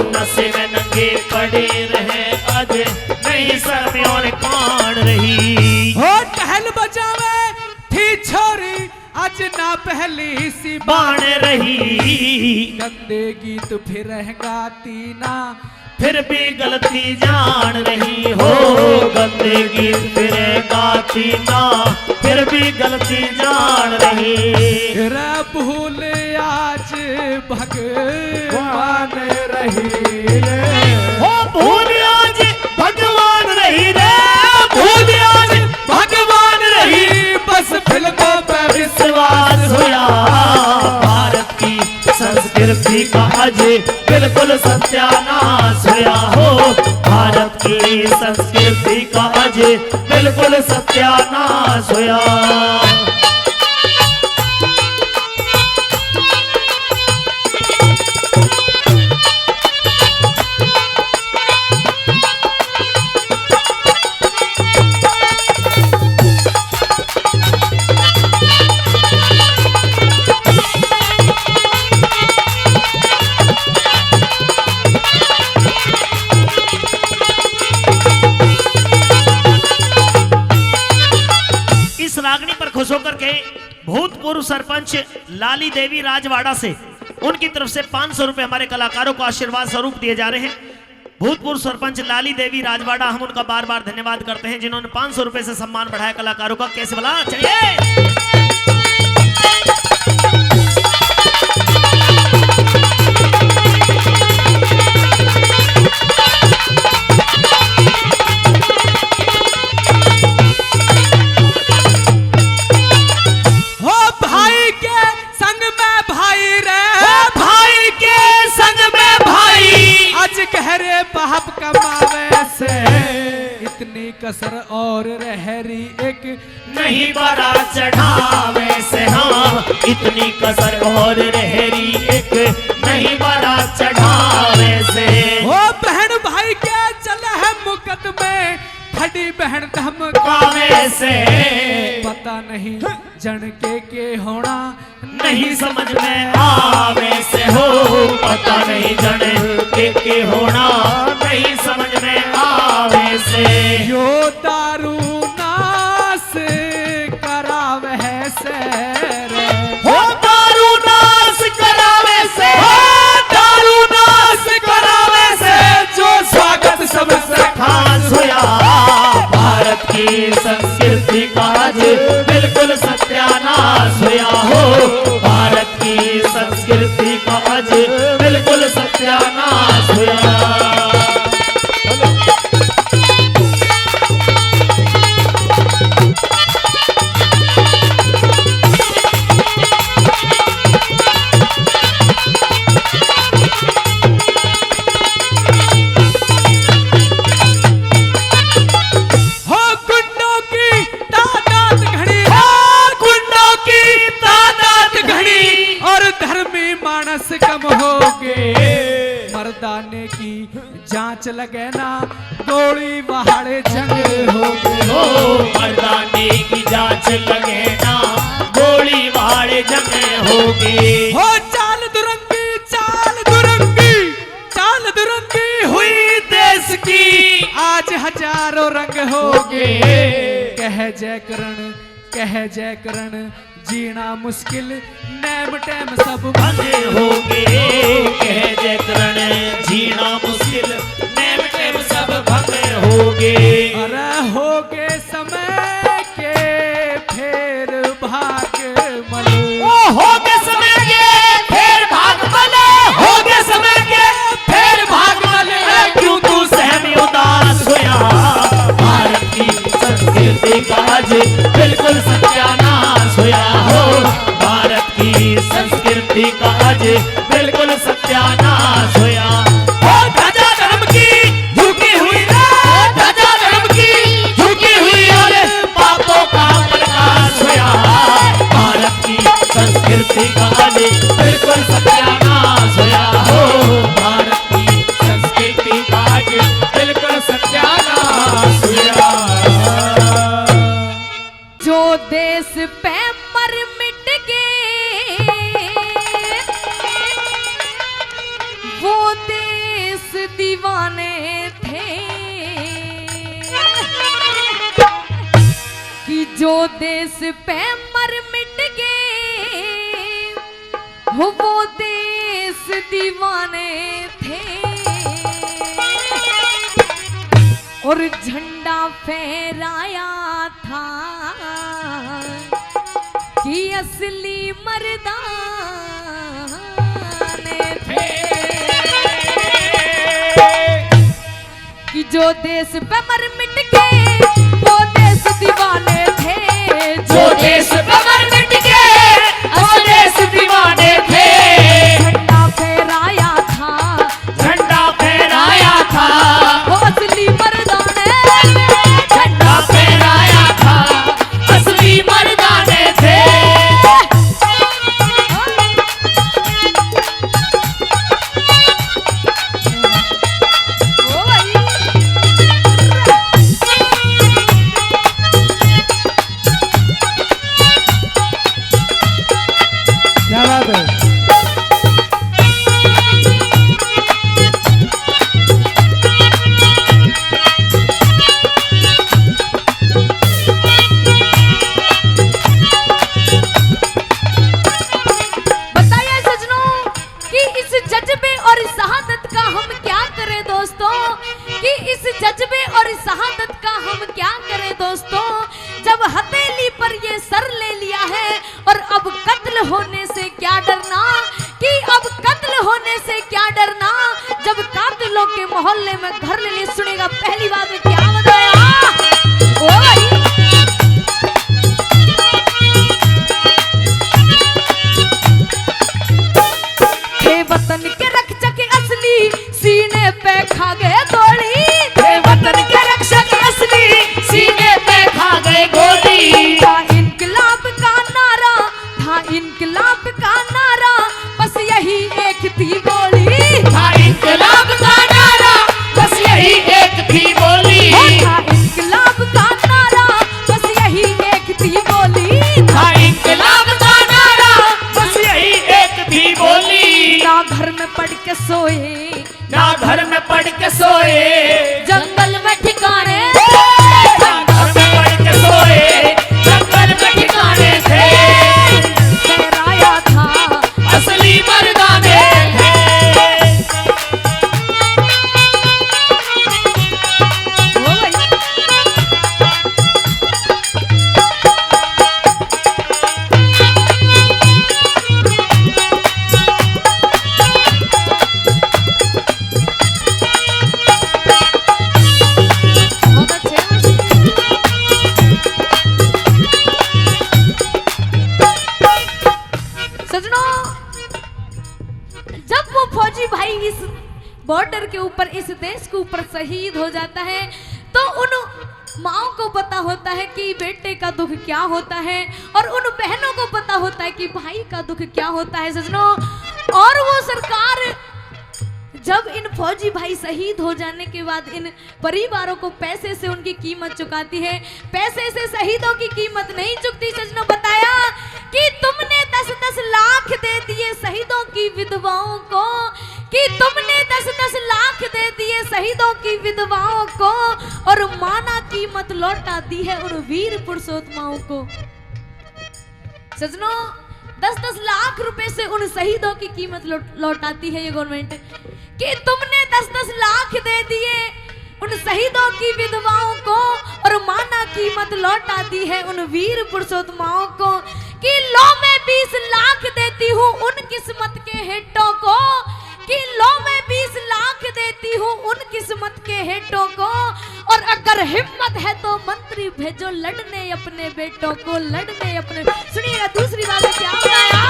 नशे में नंगे पड़े रहे आज नहीं शर्म और कान रही हो। टहल बजावे थी छोरी आज ना पहली सी बाण रही। गंदे गीत फिर गाती ना फिर भी गलती जान रही हो। गंदे गीत फिर गाती ना फिर भी गलती जान रही। रे भूल आज भगवान रही रे। हो भूल आज भगवान रही रे। भूल आज भगवान रही। बस फिल्मों पे विश्वास हुआ। भारत की संस्कृति का आज बिल्कुल सत्यानाश हुआ हो। भारत की संस्कृति का आज बिल्कुल सत्यानाश हुआ। भूतपूर्व सरपंच लाली देवी राजवाड़ा से उनकी तरफ से 500 रुपए हमारे कलाकारों को आशीर्वाद स्वरूप दिए जा रहे हैं। भूतपूर्व सरपंच लाली देवी राजवाड़ा, हम उनका बार बार धन्यवाद करते हैं जिन्होंने 500 रुपए से सम्मान बढ़ाया कलाकारों का। कैसे बोला, चलिए। गहरे पाप कमावे से इतनी कसर और रहरी एक नहीं बड़ा चढ़ावे से, हाँ इतनी कसर और रहरी एक नहीं बड़ा चढ़ावे से। ओ बहन भाई के चले है मुकदमे खड़ी बहन धमकावे से, पता नहीं जन के होना नहीं समझ में आवे से, हो पता नहीं जन के होना नहीं समझ में आवे से। यो दारू नास करावे से रे, हो दारू नास करावे से, हो दारू नास करावे से, जो स्वागत सबसे खास होया भारत की संस्कृति का आज बिल्कुल सत्यानाश होया, हो भारत की संस्कृति का आज बिल्कुल सत्यानाश होया। कम होगे मर्दाने की जांच लगे ना, गोली बहाड़े जंग होगे, हो मर्दाने की जांच लगे ना, गोली बहाड़े जंग होगे। हो चाल दुरंगी चाल दुरंगी चाल दुरंगी हुई देश की, आज हजारों रंग होगे, कह जय करण जीना मुश्किल नैम टैम सब भंगे होगे, कह जय करण जीना मुश्किल नैम टैम सब भंगे होगे। अरे होगे समय के फेर भाग मल, ओ होगे समय के फेर भाग मल, होगे समय के फेर भाग मल, क्यों तू सहमी उदास होया भारत की संस्कृति का आज बिल्कुल सत्यानाश होया, हो भारत की संस्कृति का आज बिल्कुल सत्यानाश होया। हो ध्वजा धर्म की झुकी हुई रे, ध्वजा धर्म की झुकी हुई और पापों का प्रकाश होया, भारत की संस्कृति का आज बिल्कुल सत्यानाश होया, हो भारत की संस्कृति का आज बिल्कुल सत्यानाश होया। जो देश पे मर मिट गए वो देश दीवाने थे, कि जो देश पे मर मिट गए वो देश दीवाने थे, और झंडा फहराया था कि असली मर्दाने थे, कि जो देश पे मर मिट गए वो देश दीवाने थे, जो देश पे मर मिट गए वो देश दीवाने थे, झंडा फहराया था, झंडा फहराया था, वो असली मर्दाने, झंडा फहराया था, असली मर्दाने थे। ओ भाई जज्बे और शहादत का हम क्या करें दोस्तों, कि इस जज्बे और शहादत का हम क्या करें दोस्तों, जब हथेली पर ये सर ले लिया है और अब कत्ल होने से क्या डरना, कि अब कत्ल होने से क्या डरना, जब कातिलों के मोहल्ले में घर ले लिए। सुनेगा पहली बात में क्या बताया, ओ भाई वतन के रक्षक असली सीने पे खा गए गोली, वतन के रक्षक असली सीने पे खा गए गोली। था इनकलाब का नारा, था इनकलाब का नारा, बस यही एक थी बोली, था इनकलाब का नारा, बस यही एक थी बोली, था इनकलाब का नारा, बस यही एक थी बोली, था इनकलाब का नारा, बस यही एक थी बोली। ना घर में पढ़ के सोए, ना घर में पढ़ के सोए, जंगल में ठिकाने, ना घर में पढ़ के सोए, जंगल में ठिकाने थे, ठहराया था असली मर्दाने थे। ओ भाई बहुत अच्छे सजनों, जब वो फौजी भाई इस बॉर्डर के ऊपर, इस देश के ऊपर शहीद हो जाता है, तो उन माओ को पता होता है कि बेटे का दुख क्या होता है, और उन बहनों को पता होता है कि भाई का दुख क्या होता है सजनों। और वो सरकार जब इन फौजी भाई शहीद हो जाने के बाद इन परिवारों को पैसे से उनकी कीमत चुकाती है, पैसे से शहीदों की कीमत नहीं चुकती सजनों। बताया कि तुमने 10-10 लाख दे दिए शहीदों की विधवाओं को, कि तुमने 10-10 लाख दे दिए शहीदों की विधवाओं को, और माना कीमत लौटा दी है उन वीर पुरुषोत्तमाओं को। सजनों 10-10 लाख रुपए से उन शहीदों की कीमत लौटाती है ये गवर्नमेंट, कि तुमने 10-10 लाख दे दिए उन शहीदों की विधवाओं को, और माना कीमत लौटा दी है उन वीर पुरुषोत्तमाओं को, कि लो मैं 20 लाख देती हूँ उन किस्मत के हेटों को, कि लो मैं 20 लाख देती हूँ उन किस्मत के हेटों को, और अगर हिम्मत है तो मंत्री भेजो लड़ने अपने बेटों को, लड़ने अपने। सुनिएगा दूसरी बात क्या बताया,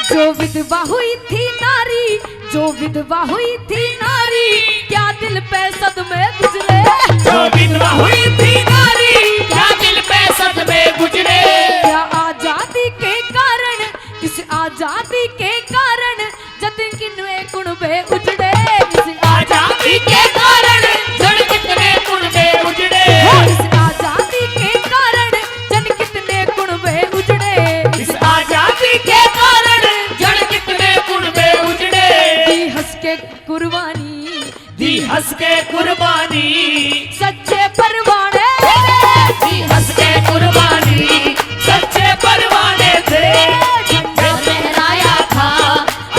जो विधवा हुई थी नारी, जो विधवा हुई थी नारी, क्या दिल पे सदमे गुजरे, जो विधवा हुई थी नारी, क्या दिल पे सदमे गुजरे, क्या आजादी के कारण, इस आजादी के कारण जतिन किन्वे कुणबे उजड़े, इस आजादी के कारण जन कितने कुनबे उजड़े, इस आजादी के कारण जन कितने कुणबे उजड़े, इस आजादी के कारण जन कितने कुनबे उजड़े, दी हंस के कुर्बानी, दी हंस के कुर्बानी, सच्चे परवाने, दी हंस के कुर्बानी, सच्चे परवाने थे, झंडा लहराया था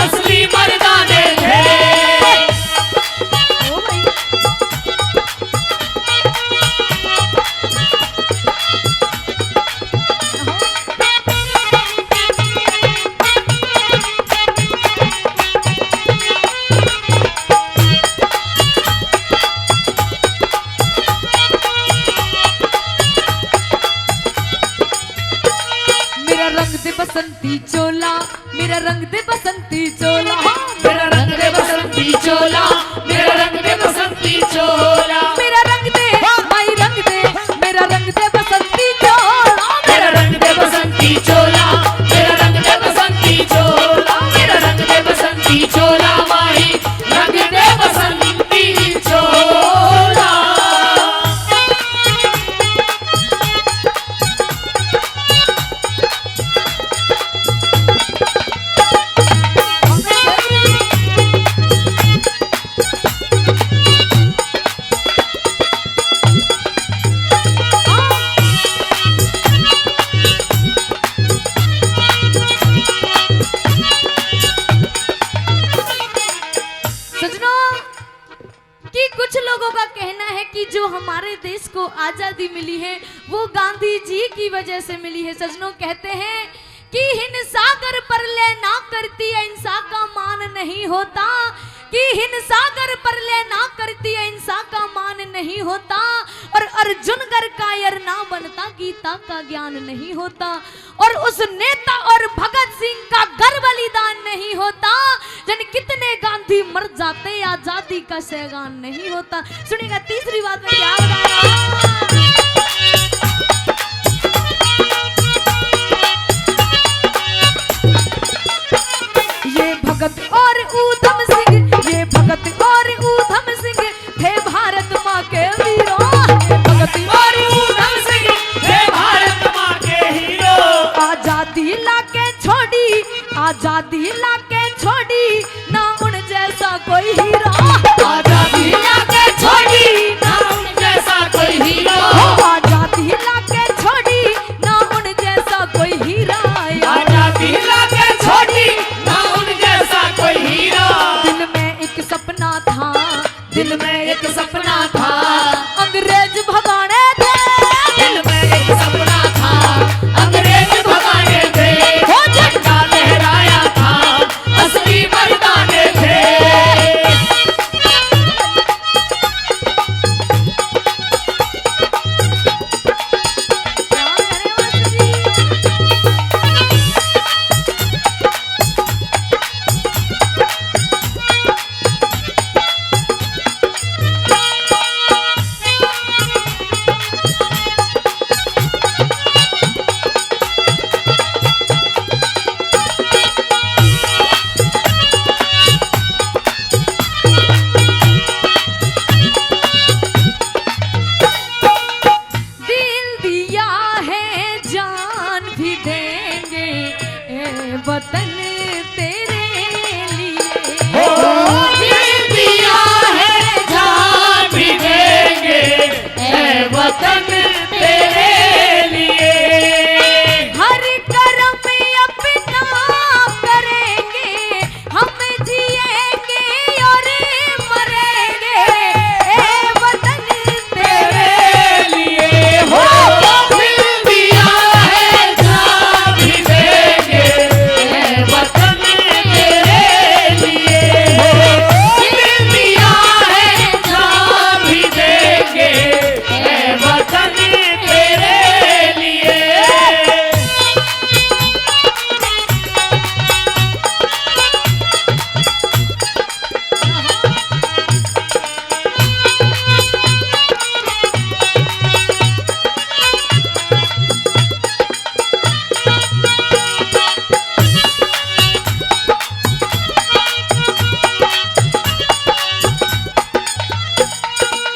असली मर्दाने थे। ओ भाई मेरा रंग दे बसंती चोला, मेरा रंग दे बसंती चोला, मेरा रंग दे बसंती चोला, मेरा रंग दे बसंती चोला, मेरा रंग दे माई रंग दे, मेरा रंग दे बसंती चोला, मेरा रंग दे बसंती चोला, मेरा रंग दे बसंती चोला, मेरा रंग दे बसंती चोला, माही रंग दे बसंती चोला। वो गांधी जी की वजह से मिली है। सजनों, कहते हैं कि हिंसा कर पर ले ना करती अहिंसा का मान नहीं होता, कि हिंसा कर पर ले ना करती अहिंसा का मान नहीं होता, और अर्जुन कर कायर ना बनता गीता का ज्ञान नहीं होता, और उस नेता और भगत सिंह का घर बलिदान नहीं होता, जन कितने गांधी मर जाते आजादी का सैगान नहीं होता। सुनिएगा तीसरी बात में क्या बताया। भगत और ऊधम सिंह, ये भगत और ऊधम सिंह थे भारत माँ के वीरों, ये भगत और ऊधम सिंह थे भारत माँ के हीरो। आजादी लाके छोड़ी, आजादी लाके छोड़ी ना उन जैसा कोई हीरो, आजादी लाके छोड़ी ना उन जैसा कोई हीरो, आजादी लाके छोड़ी ना उन जैसा कोई हीरा, आजादी लाके छोड़ी ना उन जैसा कोई हीरा। दिल में एक सपना था, दिल में एक सपना था, अंग्रेज भगाने थे, दिल में एक सपना था, अंग्रेज भगाने थे, हो झंडा लहराया था, असली मर्दाने थे। वतन तेरे लिए दिल दिया है, जान भी देंगे ऐ वतन तेरे लिए। हर कर्म अपना करेंगे, हम जिएंगे और मरेंगे ऐ वतन तेरे लिए। हो दिल दिया है, जान भी देंगे वतन तेरे लिए, दिल दिया है, जान भी देंगे वतन तेरे लिए।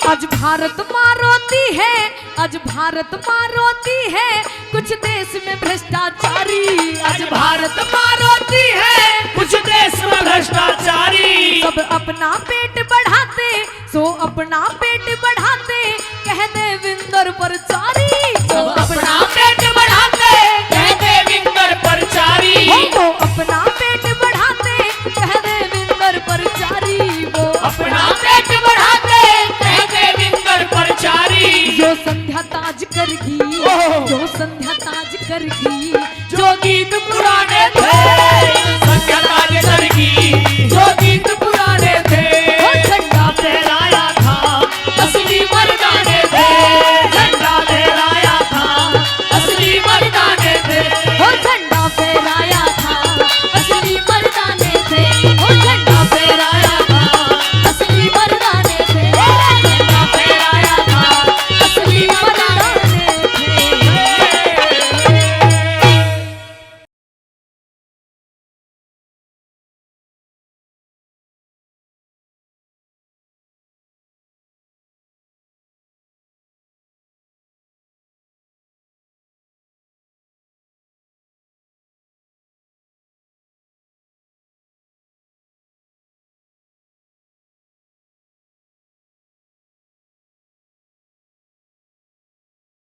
आज भारत माँ रोती है, आज भारत माँ रोती है, कुछ देश में भ्रष्टाचारी, आज भारत माँ रोती है, कुछ देश में भ्रष्टाचारी, सब अपना पेट बढ़ाते, सो अपना पेट बढ़ाते, कह देविंदर प्रचारी, सो अपना पेट बढ़ाते, कह देविंदर प्रचारी, वो अपना पेट बढ़ाते, कह देविंदर प्रचारी, वो अपना पेट बढ़ाते कह देविंदर प्रचारी। जो संध्या ताज करगी, जो संध्या ताज करगी, जो गीत